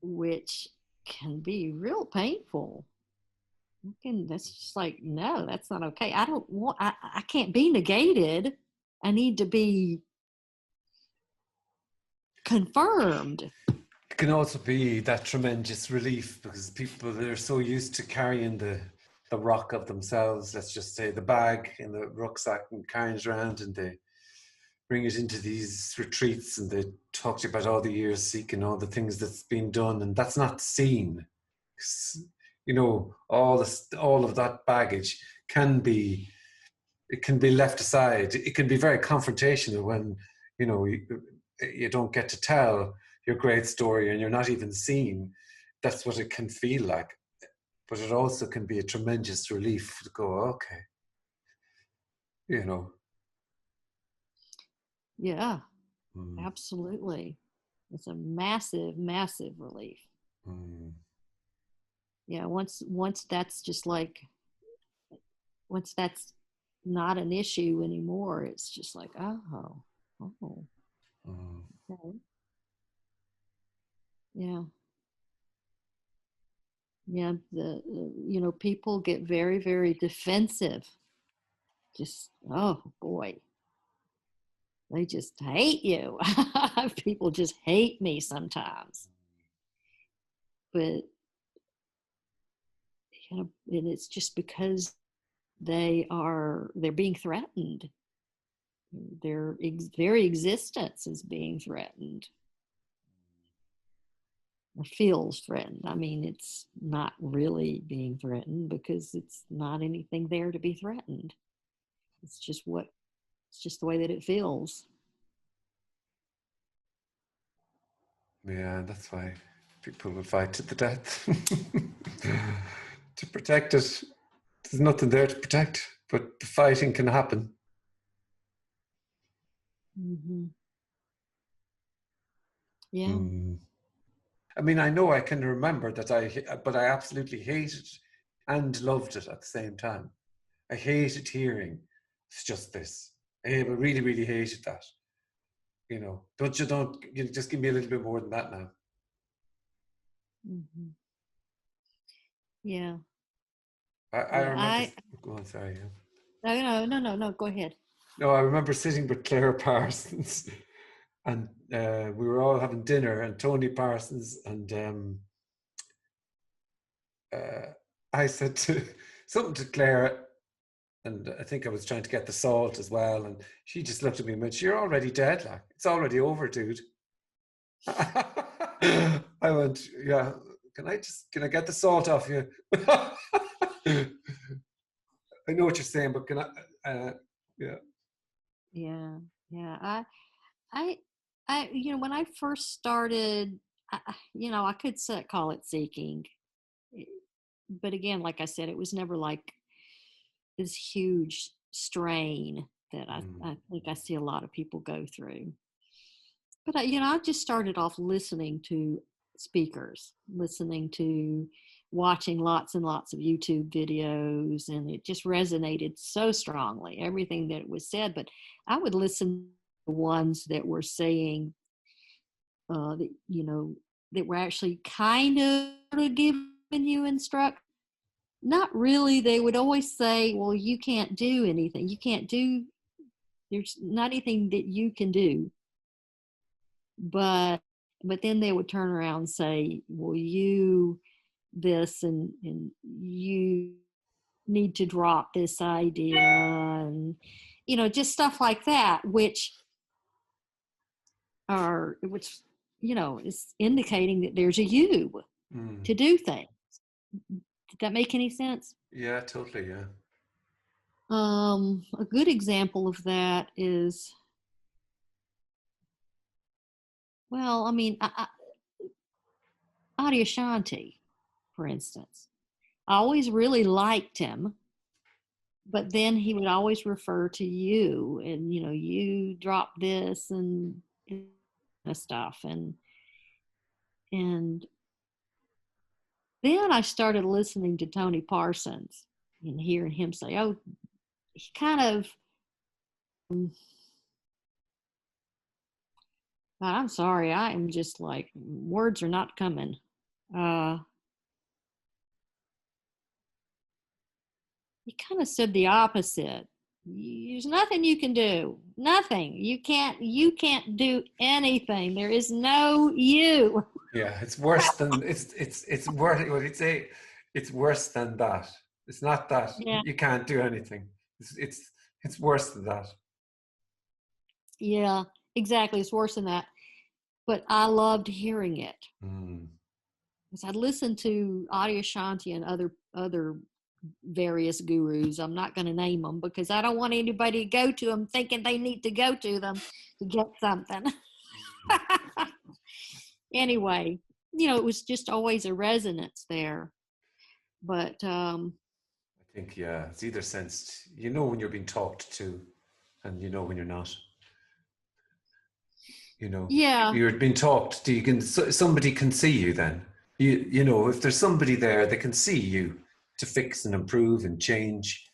Speaker 2: which can be real painful. That's just like, no, that's not okay. I can't be negated. I need to be confirmed.
Speaker 1: It can also be that tremendous relief because people they're so used to carrying the rock of themselves, let's just say the bag in the rucksack and carrying it around, and they bring it into these retreats and they talk to you about all the years seeking all the things that's been done, and that's not seen. All of that baggage can be it can be left aside. It can be very confrontational when you don't get to tell your great story and you're not even seen. That's what it can feel like. But it also can be a tremendous relief to go, okay, you know.
Speaker 2: Yeah,
Speaker 1: Mm,
Speaker 2: absolutely. It's a massive, massive relief.
Speaker 1: mm,
Speaker 2: Yeah, once that's just like once that's not an issue anymore, it's just like, oh,
Speaker 1: mm.
Speaker 2: okay. Yeah. Yeah, people get very, very defensive. Just, oh boy, they just hate you. People just hate me sometimes. But, and it's just because they're being threatened. Their very existence is being threatened or feels threatened. I mean, it's not really being threatened because it's not anything there to be threatened. It's just it's just the way that it feels.
Speaker 1: Yeah, that's why people will fight to the death to protect it. There's nothing there to protect, but the fighting can happen.
Speaker 2: Mm-hmm. Yeah.
Speaker 1: Mm. I mean, I know I can remember that but I absolutely hated and loved it at the same time. I hated hearing it's just this. I really, really hated that. Don't you just give me a little bit more than that now.
Speaker 2: Mm-hmm. Yeah.
Speaker 1: I
Speaker 2: Yeah,
Speaker 1: remember. Go on, sorry. Yeah.
Speaker 2: no. Go ahead.
Speaker 1: No, I remember sitting with Claire Parsons, and we were all having dinner, and Tony Parsons, and I said something to Claire, and I think I was trying to get the salt as well, and she just looked at me and went, "You're already dead, like it's already over, dude." I went, "Yeah, can I get the salt off you?" I know what you're saying, but can I? Yeah.
Speaker 2: Yeah, yeah. I, when I first started, I could call it seeking, eh, but again, like I said, it was never like this huge strain that
Speaker 1: Mm.
Speaker 2: I think I see a lot of people go through. But I just started off listening to speakers, listening to, watching lots and lots of YouTube videos, and it just resonated so strongly, everything that was said. But I would listen to ones that were saying that that were actually kind of giving you instruct. Not really. They would always say, "Well, you can't do anything. You can't do. There's not anything that you can do." but but then they would turn around and say, well, you this, and you need to drop this idea, and just stuff like that, which is indicating that there's a you
Speaker 1: Mm.
Speaker 2: to do things. Did that make any sense?
Speaker 1: Yeah, totally. Yeah.
Speaker 2: A good example of that is, well, I mean, Adyashanti, for instance. I always really liked him, but then he would always refer to you, and you drop this and stuff, and then I started listening to Tony Parsons and hearing him say, oh, he kind of, God, I'm sorry, I am just like, words are not coming. uh he kind of said the opposite. There's nothing you can do. Nothing. You can't do anything. There is no you.
Speaker 1: Yeah, it's worse than it's worse. What he'd say, it's worse than that. It's not that
Speaker 2: Yeah.
Speaker 1: you can't do anything. It's worse than that.
Speaker 2: Yeah, exactly. It's worse than that. But I loved hearing it
Speaker 1: Mm.
Speaker 2: because I listened to Adyashanti and other various gurus. I'm not going to name them because I don't want anybody to go to them thinking they need to go to them to get something. Anyway, it was just always a resonance there. But
Speaker 1: I think yeah, it's either sensed. You know when you're being talked to, and you know when you're not. You know,
Speaker 2: yeah,
Speaker 1: you're being talked to. You can somebody can see you. Then you know if there's somebody there, they can see you to fix and improve and change.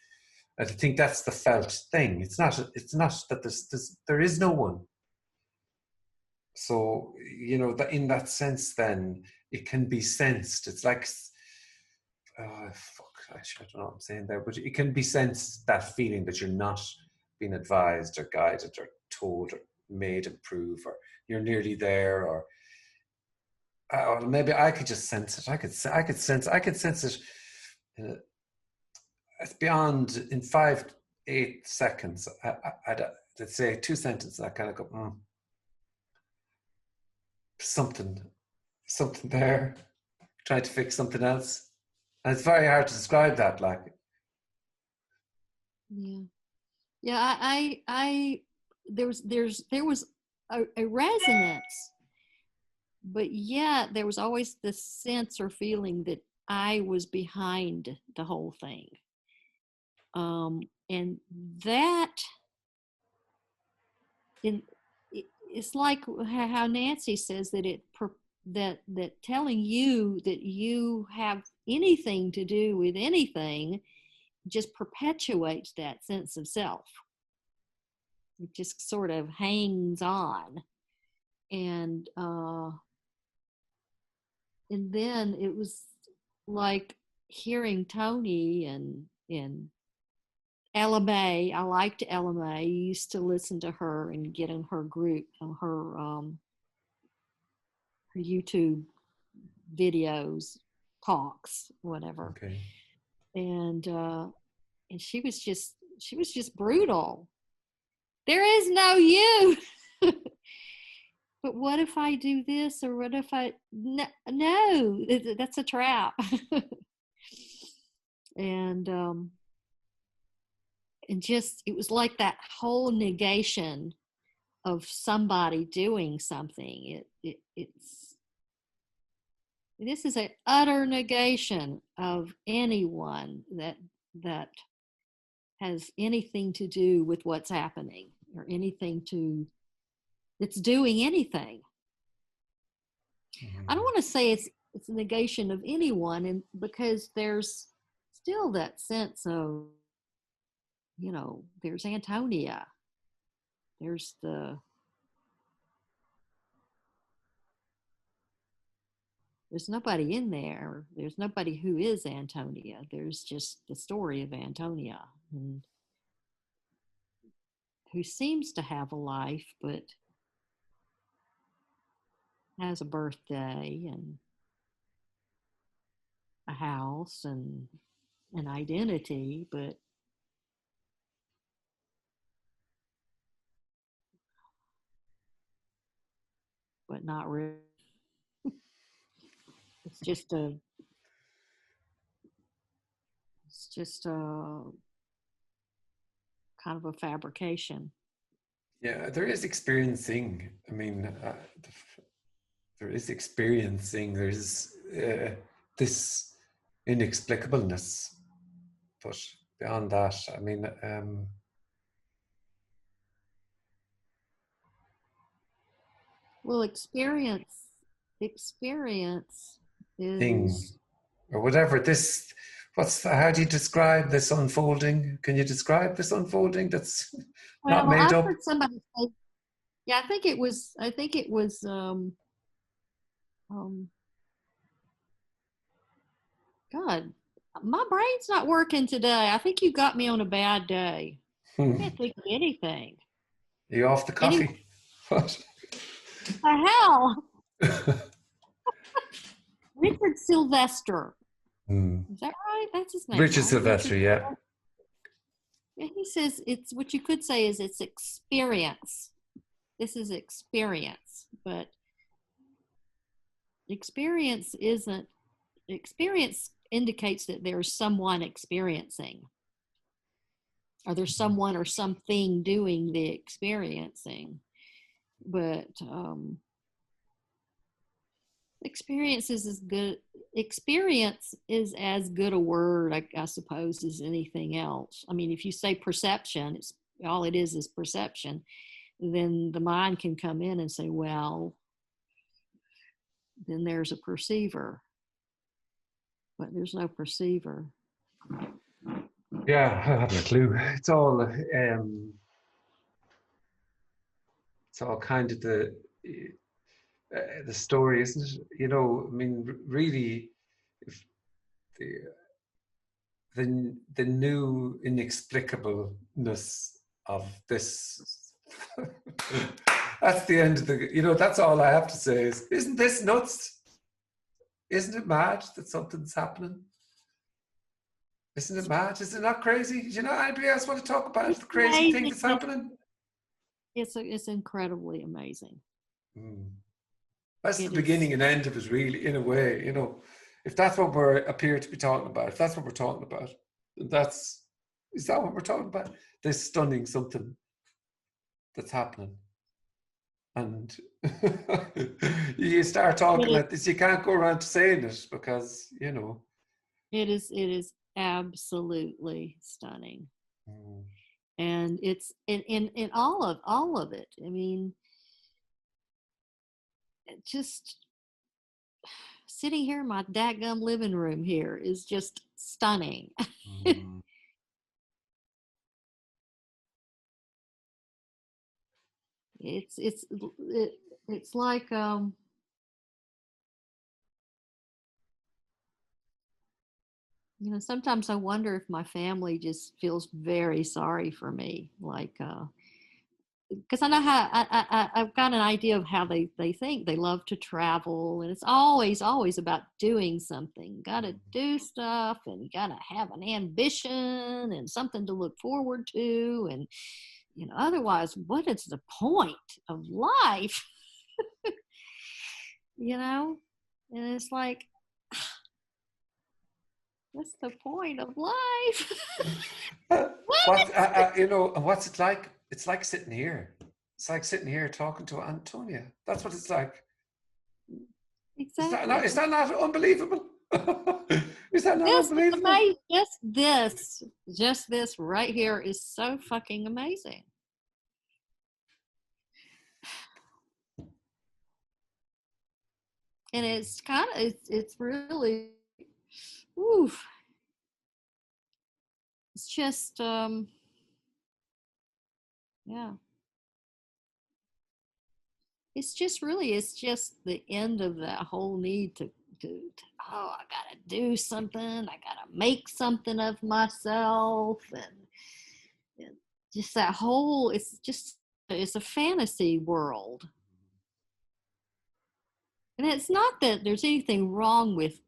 Speaker 1: I think that's the felt thing. It's not. It's not that there is no one. So you know that in that sense, then it can be sensed. It's like, fuck, I don't know what I'm saying there, but it can be sensed, that feeling that you're not being advised or guided or told or made improve, or you're nearly there, or maybe I could just sense it. I could sense it. Uh, it's beyond in 5 8 seconds. I'd let's say 2 sentences. I kind of go, something, something there, trying to fix something else. And it's very hard to describe that. Like,
Speaker 2: yeah, yeah. I there was a resonance, but yet there was always this sense or feeling that I was behind the whole thing. And that in it's like how Nancy says that that telling you that you have anything to do with anything just perpetuates that sense of self. It just sort of hangs on, and then it was like hearing Tony and Ella May. I liked Ella May. I used to listen to her and get in her group, her YouTube videos, talks, whatever.
Speaker 1: Okay.
Speaker 2: And she was just brutal. There is no you. But what if I do this, or what if I no, that's a trap. and just it was like that whole negation of somebody doing something. It's this is an utter negation of anyone that has anything to do with what's happening, or anything to that's doing anything. I don't want to say it's a negation of anyone, and because there's still that sense of, there's Antonia, there's there's nobody in there. There's nobody who is Antonia. There's just the story of Antonia, and who seems to have a life, but has a birthday and a house and an identity, but not really. It's just a it's just a kind of a fabrication.
Speaker 1: Yeah, there is experiencing. I mean, there is experiencing. There's this inexplicableness, but beyond that, I mean,
Speaker 2: Well, experience
Speaker 1: thing
Speaker 2: is,
Speaker 1: or whatever. This, how do you describe this unfolding? Can you describe this unfolding that's not
Speaker 2: well,
Speaker 1: made
Speaker 2: I've
Speaker 1: up?
Speaker 2: heard somebody say, yeah, I think it was um God, my brain's not working today. I think you got me on a bad day. I
Speaker 1: Hmm.
Speaker 2: can't think of anything.
Speaker 1: Are you off the
Speaker 2: Anyway,
Speaker 1: coffee? What?
Speaker 2: the hell? Richard Sylvester.
Speaker 1: Hmm.
Speaker 2: Is that right? That's his name,
Speaker 1: Richard
Speaker 2: right?
Speaker 1: Sylvester, yeah.
Speaker 2: Yeah, he says it's what you could say is it's experience. This is experience, but experience isn't experience indicates that there's someone experiencing, or there's someone or something doing the experiencing. But experience is as good experience is as good a word, I suppose, as anything else. I mean, if you say perception, it's all it is perception. Then the mind can come in and say, well, then there's a perceiver, but there's no perceiver.
Speaker 1: Yeah, I haven't a clue. It's all kind of the story, isn't it? You know, I mean, really, if the the new inexplicableness of this. That's the end of the. You know, that's all I have to say. Isn't this nuts? Isn't it mad that something's happening? Isn't it mad? Is it not crazy? Do you know anybody else want to talk about
Speaker 2: It's
Speaker 1: the crazy thing
Speaker 2: amazing.
Speaker 1: that's happening?
Speaker 2: It's incredibly amazing.
Speaker 1: Mm. That's the
Speaker 2: It is.
Speaker 1: beginning and end of it, really, in a way. You know, if that's what we appear to be talking about, if that's what we're talking about, that's is that what we're talking about? This stunning something that's happening, and you start talking
Speaker 2: It is.
Speaker 1: like this, you can't go around saying it because you know.
Speaker 2: It is. It is absolutely stunning,
Speaker 1: Mm.
Speaker 2: and it's in all of it. I mean, just sitting here in my dadgum living room here is just stunning.
Speaker 1: Mm.
Speaker 2: It's like Sometimes I wonder if my family just feels very sorry for me, like, because I know how I've got an idea of how they think. They love to travel, and it's always about doing something. Got to do stuff, and got to have an ambition and something to look forward to, and otherwise, what is the point of life? you know, and it's like, what's the point of life?
Speaker 1: What
Speaker 2: What?
Speaker 1: what's it like? It's like sitting here. It's like sitting here talking to Antonia. That's what it's like.
Speaker 2: Exactly.
Speaker 1: Is that not unbelievable? Is that not
Speaker 2: This is
Speaker 1: unbelievable?
Speaker 2: amazing. Just this right here is so fucking amazing. And it's kind of, it's really, oof. It's just, yeah. It's just the end of that whole need oh, I gotta do something. I gotta make something of myself. And just that whole, it's a fantasy world. And it's not that there's anything wrong with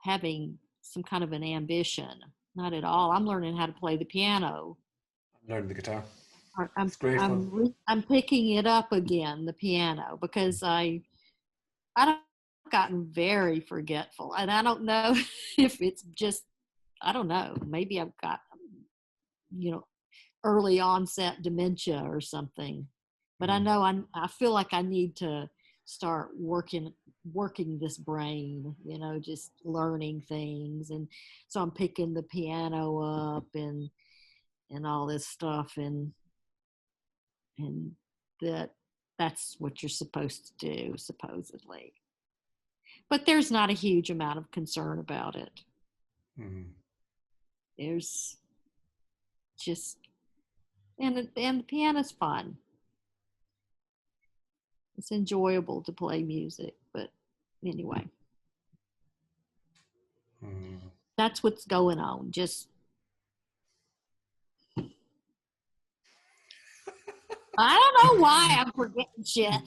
Speaker 2: having some kind of an ambition. Not at all. I'm learning how to play the piano.
Speaker 1: I'm learning the guitar.
Speaker 2: I'm
Speaker 1: It's great fun.
Speaker 2: I'm picking it up again, the piano, because I've gotten very forgetful, and I don't know if it's just, I don't know, maybe I've got you know early onset dementia or something. But I know I feel like I need to start working this brain, just learning things. And so I'm picking the piano up and all this stuff, and that's what you're supposed to do, supposedly. But there's not a huge amount of concern about it. There's just, and the piano's fun. It's enjoyable to play music, but anyway, that's what's going on. Just, I don't know why I'm forgetting shit.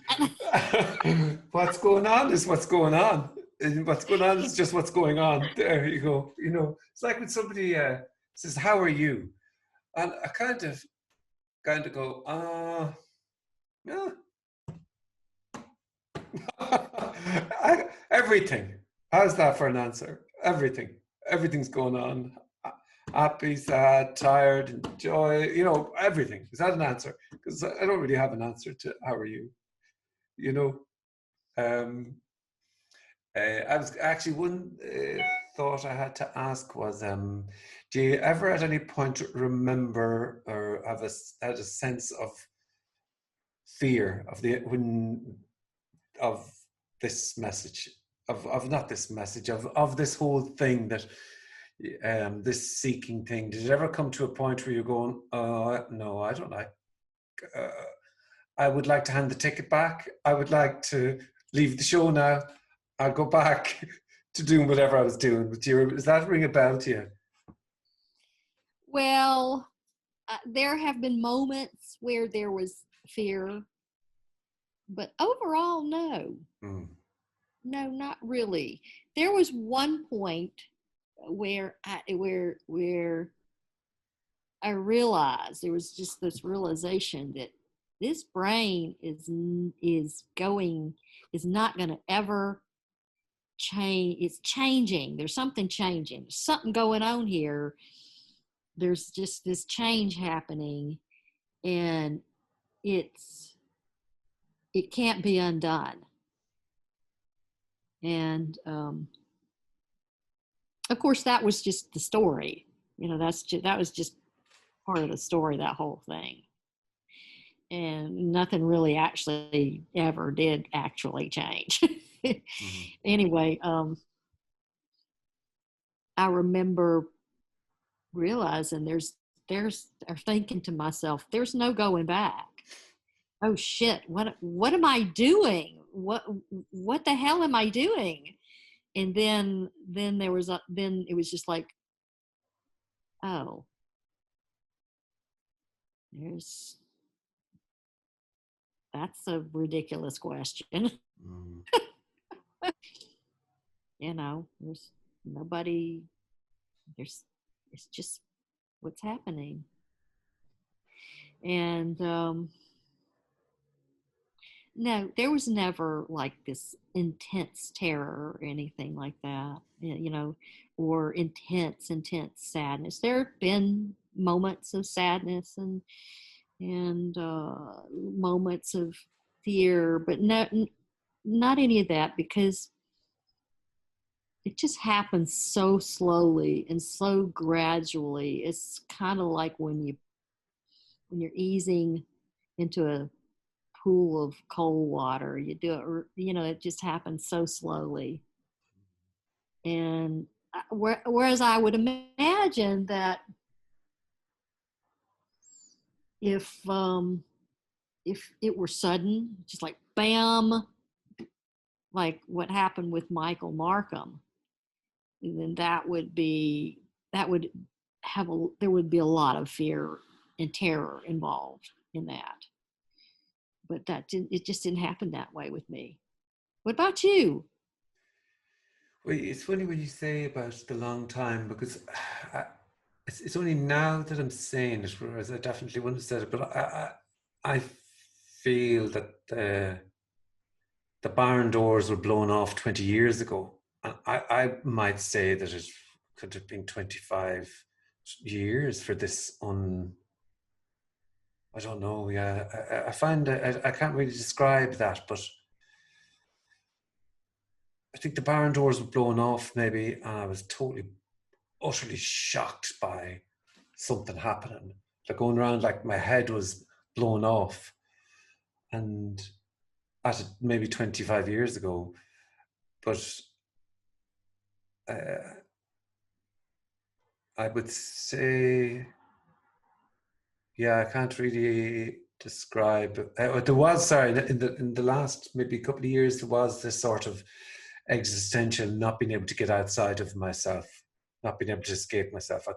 Speaker 1: What's going on is what's going on. And what's going on is just what's going on. There you go. It's like when somebody says, "How are you?" And I kind of go, yeah. Everything. How's that for an answer? Everything. Everything's going on. Happy, sad, tired, enjoy, everything. Is that an answer? Because I don't really have an answer to how are you? You know, um, I was actually one thought I had to ask was, do you ever at any point remember or had a sense of fear of this message, of not this message, of this whole thing, that this seeking thing? Did it ever come to a point where you're going, no, I don't like, uh, I would like to hand the ticket back. I would like to leave the show now. I'll go back to doing whatever I was doing. Does that ring a bell to you?
Speaker 2: Well, there have been moments where there was fear, but overall, no. No, not really. There was one point where I realized, there was just this realization that this brain is not going to ever change. It's changing. There's something changing. There's something going on here. There's just this change happening, and it can't be undone. And of course, that was just the story. That was just part of the story, that whole thing. And nothing really actually ever did actually change. Anyway, I remember realizing or thinking to myself, there's no going back. Oh shit, what am I doing? What the hell am I doing? And then it was just like, Oh, there's that's a ridiculous question.
Speaker 1: Mm.
Speaker 2: There's nobody, there's, it's just what's happening. And no, there was never like this intense terror or anything like that, or intense sadness. There have been moments of sadness and moments of fear, but not any of that, because it just happens so slowly and so gradually. It's kind of like when you're easing into a pool of cold water. You do it, it just happens so slowly. And whereas I would imagine that if um, if it were sudden, just like bam, like what happened with Michael Markham, then that would there would be a lot of fear and terror involved in that. But it just didn't happen that way with me. What about you?
Speaker 1: Well, it's funny when you say about the long time, because I, it's only now that I'm saying it, whereas I definitely wouldn't have said it. But I feel that the barn doors were blown off 20 years ago. And I might say that it could have been 25 years for this I don't know. Yeah, I find I can't really describe that, but I think the barn doors were blown off maybe, and I was totally, utterly shocked by something happening. Like going around like my head was blown off. And at maybe 25 years ago, but uh, I would say, yeah, I can't really describe. There was, sorry, in the last maybe couple of years, there was this sort of existential not being able to get outside of myself, not being able to escape myself. I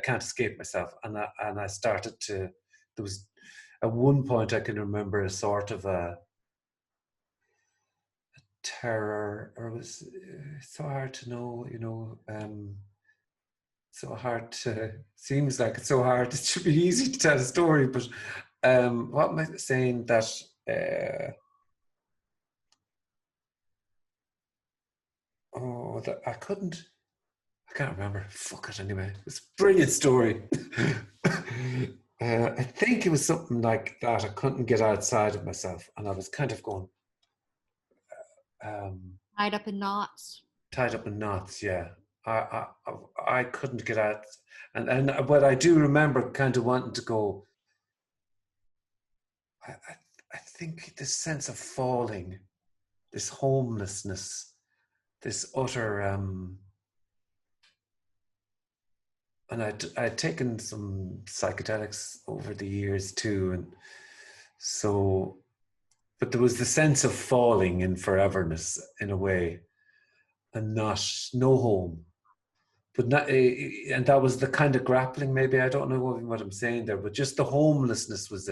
Speaker 1: can't escape myself, and I started to. There was at one point I can remember a sort of a terror, or it was so hard to know, so hard to, seems like it's so hard. It should be easy to tell a story, but what am I saying that that I can't remember. Fuck it anyway. It's a brilliant story. I think it was something like that. I couldn't get outside of myself, and I was kind of going um,
Speaker 2: Tied up in knots.
Speaker 1: tied up in knots. Yeah, I couldn't get out, and but I do remember kind of wanting to go. I think this sense of falling, this homelessness, this utter and I'd taken some psychedelics over the years too, and so, but there was the sense of falling in foreverness in a way, and no home, but not, and that was the kind of grappling. Maybe I don't know what I'm saying there, but just the homelessness was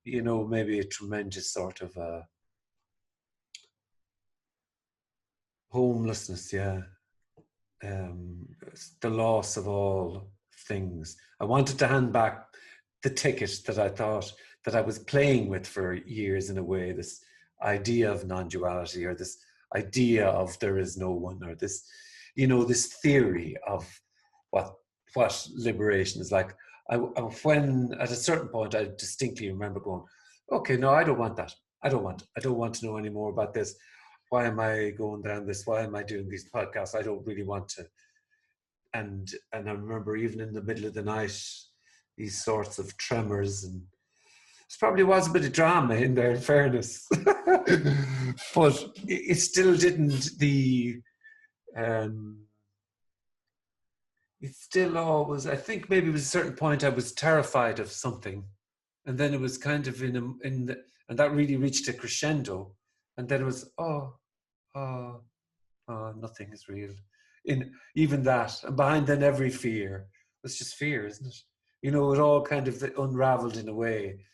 Speaker 1: maybe a tremendous sort of homelessness, yeah. The loss of all things. I wanted to hand back the ticket that I thought that I was playing with for years in a way, this idea of non-duality, or this idea of there is no one, or this theory of what liberation is like. When at a certain point, I distinctly remember going, okay, no, I don't want that. I don't want to know any more about this. Why am I going down this? Why am I doing these podcasts? I don't really want to. And I remember even in the middle of the night, these sorts of tremors, and it probably was a bit of drama in there, in fairness, but it still didn't. Um, it still always. I think maybe it was a certain point I was terrified of something, and then it was kind of and that really reached a crescendo, and then it was oh, nothing is real. In even that, and behind then every fear, it's just fear, isn't it? You know, it all kind of unraveled in a way.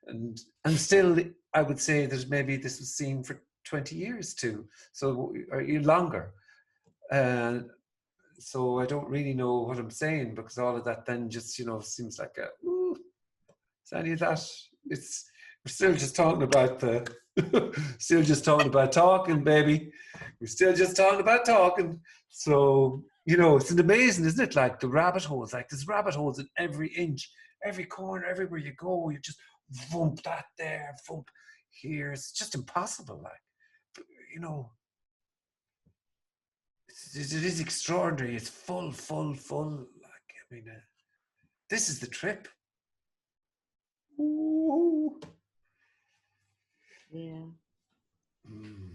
Speaker 1: And still, I would say that maybe this was seen for 20 years too, so or longer. Uh, so I don't really know what I'm saying, because all of that then just, you know, seems like ooh, is any of that? It's we're still just talking about the still just talking about talking, baby. We're still just talking about talking. So, you know, it's amazing, isn't it? Like the rabbit holes, like there's rabbit holes in every inch, every corner, everywhere you go, you just thump that there, thump here. It's just impossible. Like, you know, it is extraordinary. It's full, full, full. Like, I mean, this is the trip. Ooh.
Speaker 2: Yeah.
Speaker 1: Mm.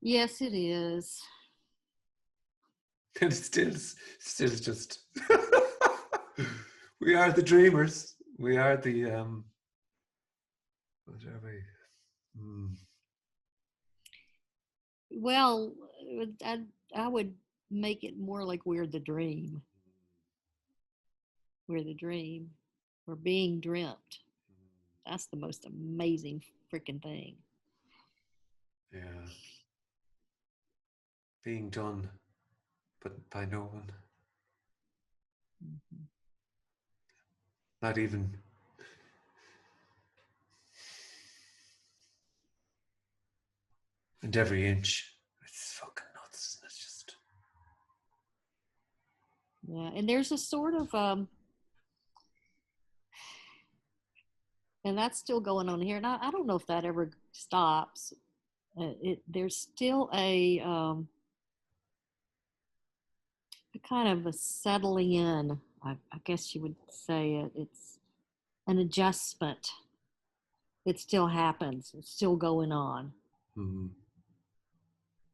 Speaker 2: Yes, it is.
Speaker 1: And it's still just we are the dreamers. We are the what are we? Mm.
Speaker 2: Well, I, I would make it more like we're the dream. We're the dream. We're being dreamt. That's the most amazing freaking thing.
Speaker 1: Yeah, being done, but by no one.
Speaker 2: Mm-hmm.
Speaker 1: Not even. And every inch. It's fucking nuts. It's just.
Speaker 2: Yeah, and there's a sort of and that's still going on here, and I don't know if that ever stops. There's still a kind of a settling in. I guess you would say it's an adjustment. It still happens. It's still going on.
Speaker 1: Mm.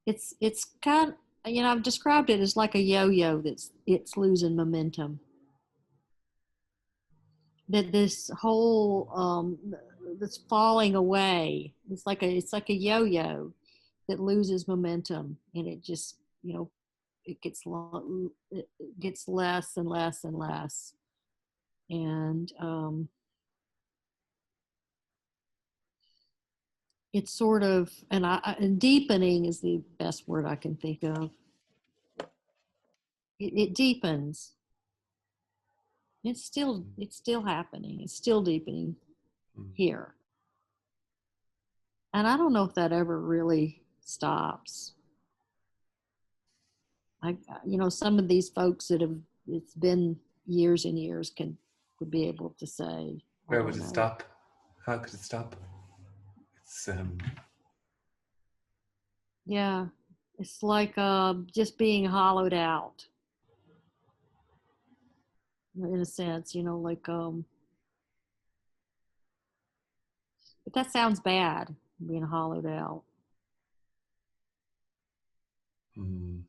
Speaker 2: It's kind. You know, I've described it as like a yo-yo it's losing momentum. That this whole that's falling away. It's like a yo-yo that loses momentum, and it just, you know, it gets less and less and less, and it's sort of, and deepening is the best word I can think of. It deepens. It's still happening. It's still deepening
Speaker 1: Mm.
Speaker 2: here, and I don't know if that ever really stops. I, some of these folks that have, it's been years and years, would be able to say, I
Speaker 1: Where would
Speaker 2: don't
Speaker 1: it
Speaker 2: know.
Speaker 1: stop? How could it stop? It's
Speaker 2: Yeah, it's like just being hollowed out in a sense, like but that sounds bad, being hollowed out.
Speaker 1: mm.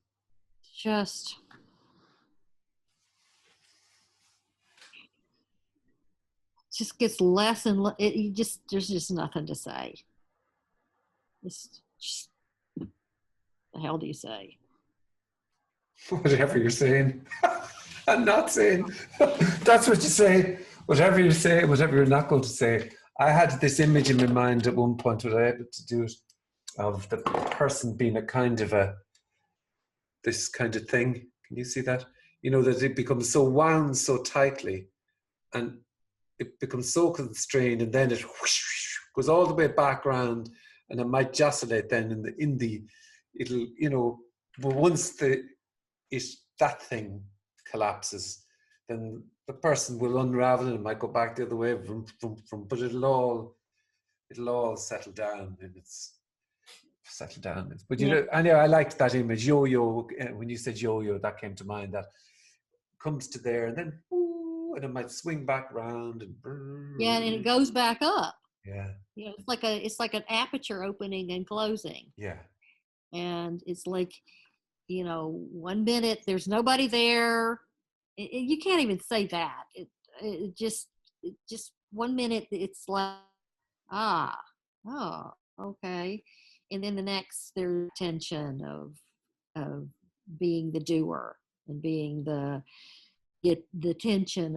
Speaker 2: Just just gets less and you just, there's just nothing to say. Just the hell do you say?
Speaker 1: Whatever you're saying. I'm not saying. That's what you say. Whatever you say, whatever you're not going to say. I had this image in my mind at one point, was I able to do it, of the person being a kind of this kind of thing. Can you see that? You know, that it becomes so wound so tightly, and it becomes so constrained, and then it whoosh, goes all the way back around, and it might joscillate then in the it'll, you know, but once that thing collapses, then the person will unravel and it might go back the other way, but it'll all settle down, and it's settle down. But you
Speaker 2: Yeah,
Speaker 1: know, anyway, I liked that image, yo-yo. When you said yo-yo, that came to mind. That comes to there, and then ooh, and it might swing back round and
Speaker 2: yeah, and it goes back up.
Speaker 1: yeah,
Speaker 2: It's like an aperture opening and closing,
Speaker 1: yeah.
Speaker 2: and it's like, 1 minute there's nobody there. You can't even say that. It just 1 minute it's like, ah, oh, okay, and then the next there's tension of being the doer and being the get the tension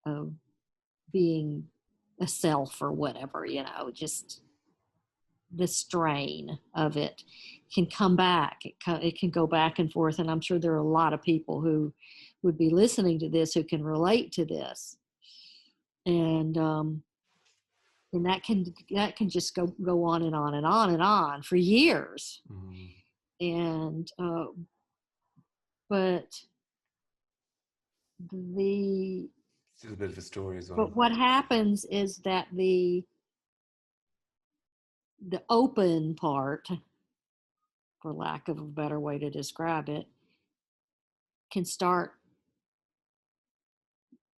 Speaker 2: of being a self or whatever, just the strain of it can come back. It can go back and forth. And I'm sure there are a lot of people who would be listening to this who can relate to this. And that can just go on and on and on and on for years.
Speaker 1: Mm.
Speaker 2: And but the
Speaker 1: Still a bit of a story as well.
Speaker 2: but what happens is that the open part, for lack of a better way to describe it, can start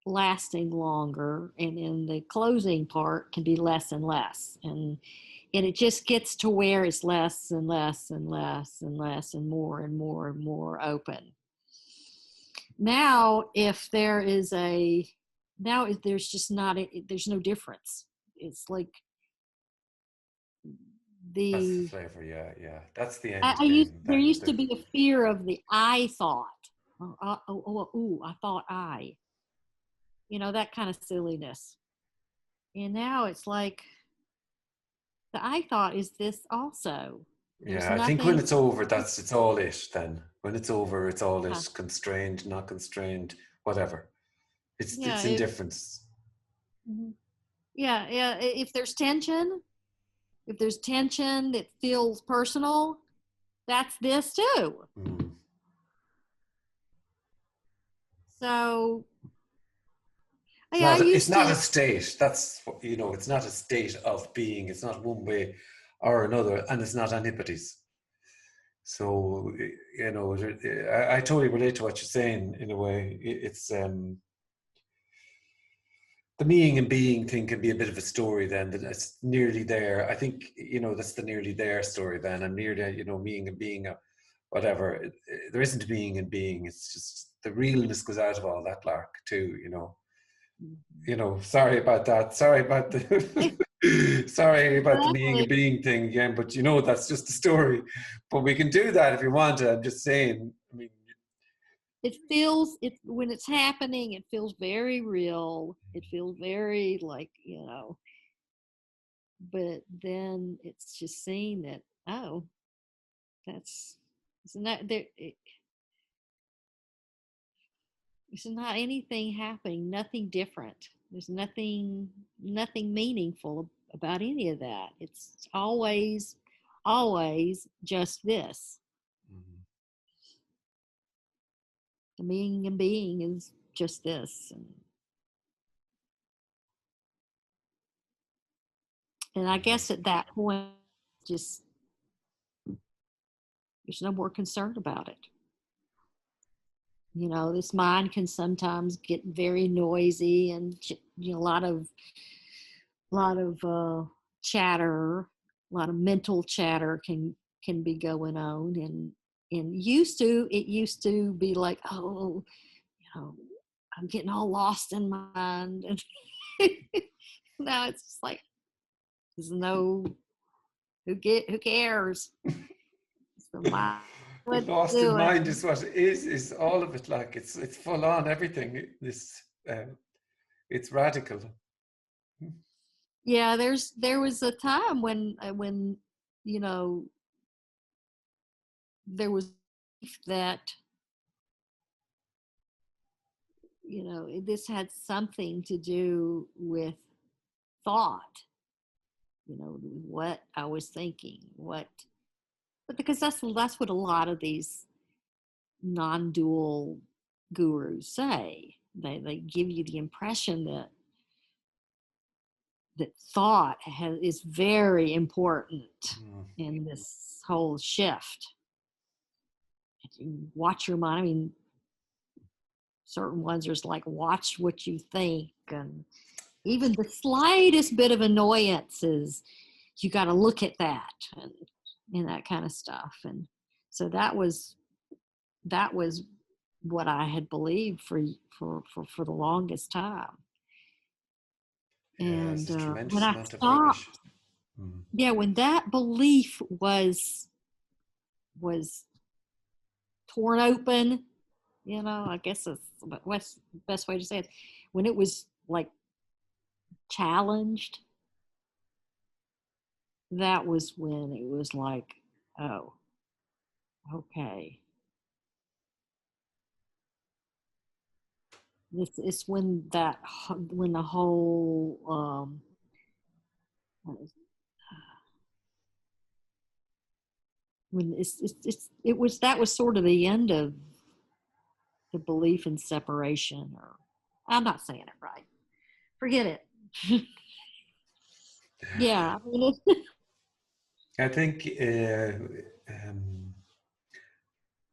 Speaker 2: lasting longer, and then the closing part can be less and less, and it just gets to where it's less and less and less and less and more and more and more open. Now if there is a now there's just not there's no difference. It's like
Speaker 1: That's the
Speaker 2: the
Speaker 1: flavor, yeah. That's the
Speaker 2: I,
Speaker 1: end
Speaker 2: I used
Speaker 1: game
Speaker 2: there
Speaker 1: then.
Speaker 2: used to be a fear of the I thought. Ooh, I thought that kind of silliness. And now it's like the I thought is this also. There's
Speaker 1: Yeah, I think when
Speaker 2: nothing.
Speaker 1: it's over, it's all it then. When it's over, it's all
Speaker 2: Yeah,
Speaker 1: it. Constrained, not constrained, whatever. It's
Speaker 2: yeah,
Speaker 1: indifference.
Speaker 2: mhm. Yeah. If there's tension that feels personal, that's this too.
Speaker 1: Mm.
Speaker 2: So
Speaker 1: It's
Speaker 2: yeah, I
Speaker 1: not. It's
Speaker 2: used
Speaker 1: not a
Speaker 2: to.
Speaker 1: state. It's not a state of being. It's not one way or another, and it's not antipathies. So I totally relate to what you're saying in a way. It's the meaning and being thing can be a bit of a story then that it's nearly there. I think that's the nearly there story then. I'm nearly meaning and being whatever. There isn't meaning and being. It's just the realness goes out of all that lark too. Sorry about that. Sorry about the sorry about the being
Speaker 2: Exactly.
Speaker 1: and being thing again, but that's just the story. But we can do that if you want to. I'm just saying. I mean,
Speaker 2: It when it's happening, it feels very real. It feels very like, but then it's just seeing that, oh, that's it's not there. It's not anything happening, nothing different. There's nothing meaningful about any of that. It's always just this.
Speaker 1: mhm.
Speaker 2: The meaning and being is just this. And I
Speaker 1: Yeah.
Speaker 2: guess at that point, just there's no more concern about it. This mind can sometimes get very noisy, and a lot of chatter, a lot of mental chatter can be going on, and it used to be like, oh, I'm getting all lost in my mind, and now it's just like there's no who cares? It's the mind
Speaker 1: The
Speaker 2: what it's
Speaker 1: lost in
Speaker 2: doing.
Speaker 1: mind is what it is all of it. Like it's full on everything. It's radical.
Speaker 2: Yeah, there was a time when you know there was that this had something to do with thought, what I was thinking, but because that's what a lot of these non-dual gurus say. They give you the impression that thought is very important
Speaker 1: Mm.
Speaker 2: in this whole shift. Watch your mind. I mean, certain ones are just like watch what you think, and even the slightest bit of annoyance is you got to look at that, and that kind of stuff. And so that was what I had believed for the longest time.
Speaker 1: Yeah, there's
Speaker 2: And
Speaker 1: a
Speaker 2: when
Speaker 1: tremendous
Speaker 2: I
Speaker 1: amount of rubbish.
Speaker 2: stopped,
Speaker 1: Mm.
Speaker 2: yeah, when that belief was torn open, You know, I guess that's what's the best way to say it. When it was like challenged, that was when it was like, oh, okay. This is when when the whole when it was that was sort of the end of the belief in separation, or I'm not saying it right. Forget it. Yeah, I mean,
Speaker 1: I think, you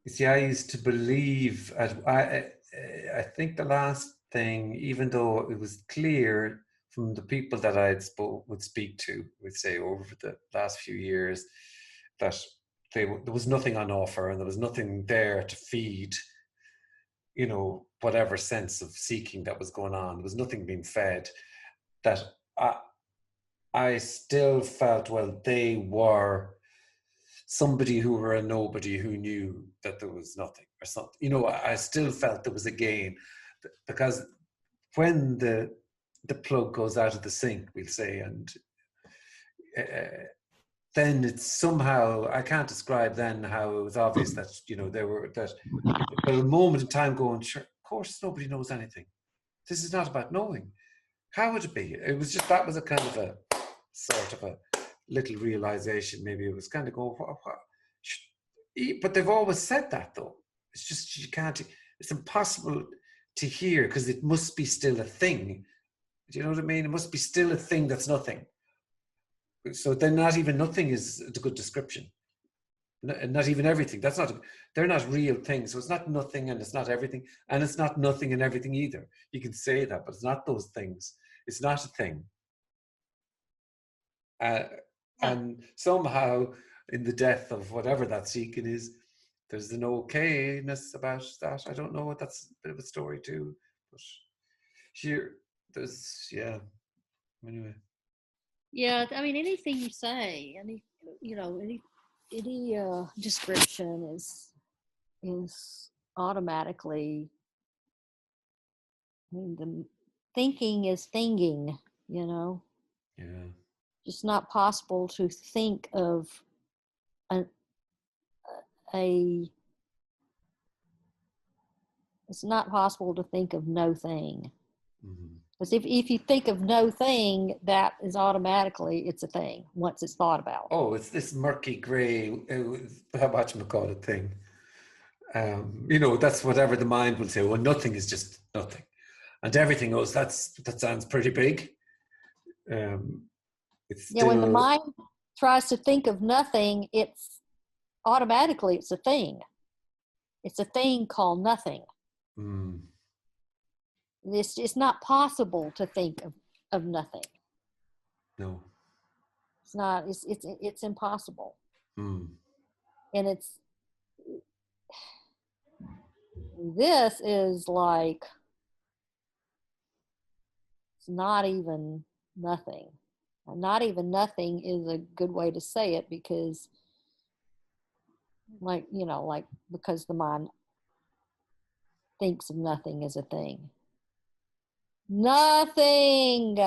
Speaker 1: see, I used to believe, I think the last thing, even though it was clear from the people that would speak to, would say over the last few years, that there was nothing on offer and there was nothing there to feed, whatever sense of seeking that was going on. There was nothing being fed. That I still felt, well, they were somebody who were a nobody who knew that there was nothing or something. I still felt there was a gain, because when the plug goes out of the sink, we'll say, and then it's somehow, I can't describe then how it was obvious that there were a moment in time going, sure, of course nobody knows anything. This is not about knowing. How would it be? It was just, that was a kind of a sort of a little realization. Maybe it was kind of going, what? But they've always said that, though. It's just, you can't, it's impossible to hear, because it must be still a thing. Do you know what I mean? It must be still a thing that's nothing. So then not even nothing is a good description. Not even everything. They're not real things. So it's not nothing and it's not everything. And it's not nothing and everything either. You can say that, but it's not those things. It's not a thing. And somehow, in the death of whatever that seeking is, there's an okayness about that. I don't know what, that's a bit of a story too. But here, yeah. Anyway.
Speaker 2: yeah. I mean, anything you say, any description is automatically. I mean, the thinking is thinking. You know,
Speaker 1: Yeah.
Speaker 2: it's not possible to think of a, a it's not possible to think of no thing. Because if you think of no thing, that is automatically, it's a thing once it's thought about.
Speaker 1: Oh, it's this murky grey, how much call it thing. That's whatever the mind will say. Well, nothing is just nothing, and everything goes. That sounds pretty big. It's still,
Speaker 2: When the mind tries to think of nothing, it's automatically a thing. It's a thing called nothing. It's not possible to think of nothing.
Speaker 1: No.
Speaker 2: It's not. It's impossible. And this is like, it's not even nothing. Not even nothing is a good way to say it, because because the mind thinks of nothing as a thing. Nothing.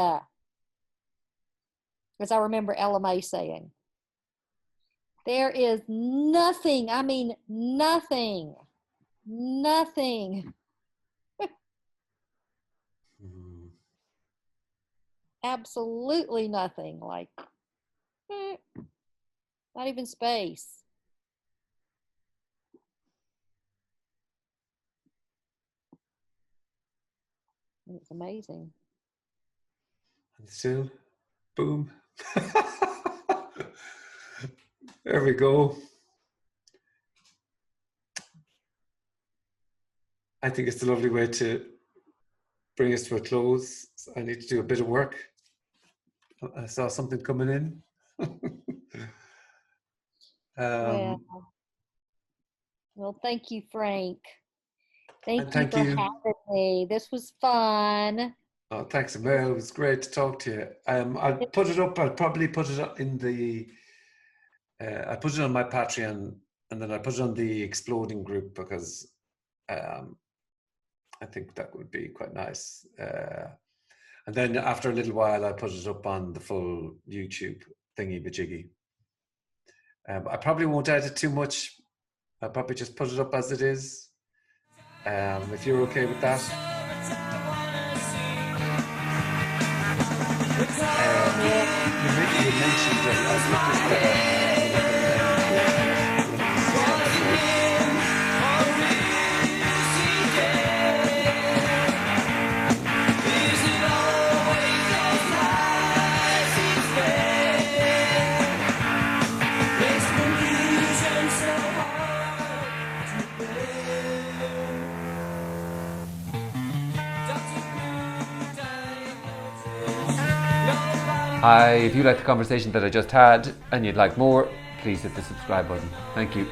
Speaker 2: As I remember Ella May saying, there is nothing. I mean, nothing. Nothing. Absolutely nothing. Like, not even space. It's amazing.
Speaker 1: And still, boom. There we go. I think it's a lovely way to bring us to a close. I need to do a bit of work. I saw something coming in.
Speaker 2: Well, thank you, Frank. Thank you
Speaker 1: thank
Speaker 2: for
Speaker 1: you.
Speaker 2: having me. This was fun.
Speaker 1: Oh, thanks, Mel. It was great to talk to you. I'll put it up. I'll probably put it up in the. I put it on my Patreon, and then I put it on the Exploding group, because I think that would be quite nice. And then after a little while, I put it up on the full YouTube thingy-majiggy. I probably won't edit too much. I'll probably just put it up as it is. If you're okay with that. You mentioned that I
Speaker 3: Hi, if you like the conversation that I just had and you'd like more, please hit the subscribe button. Thank you.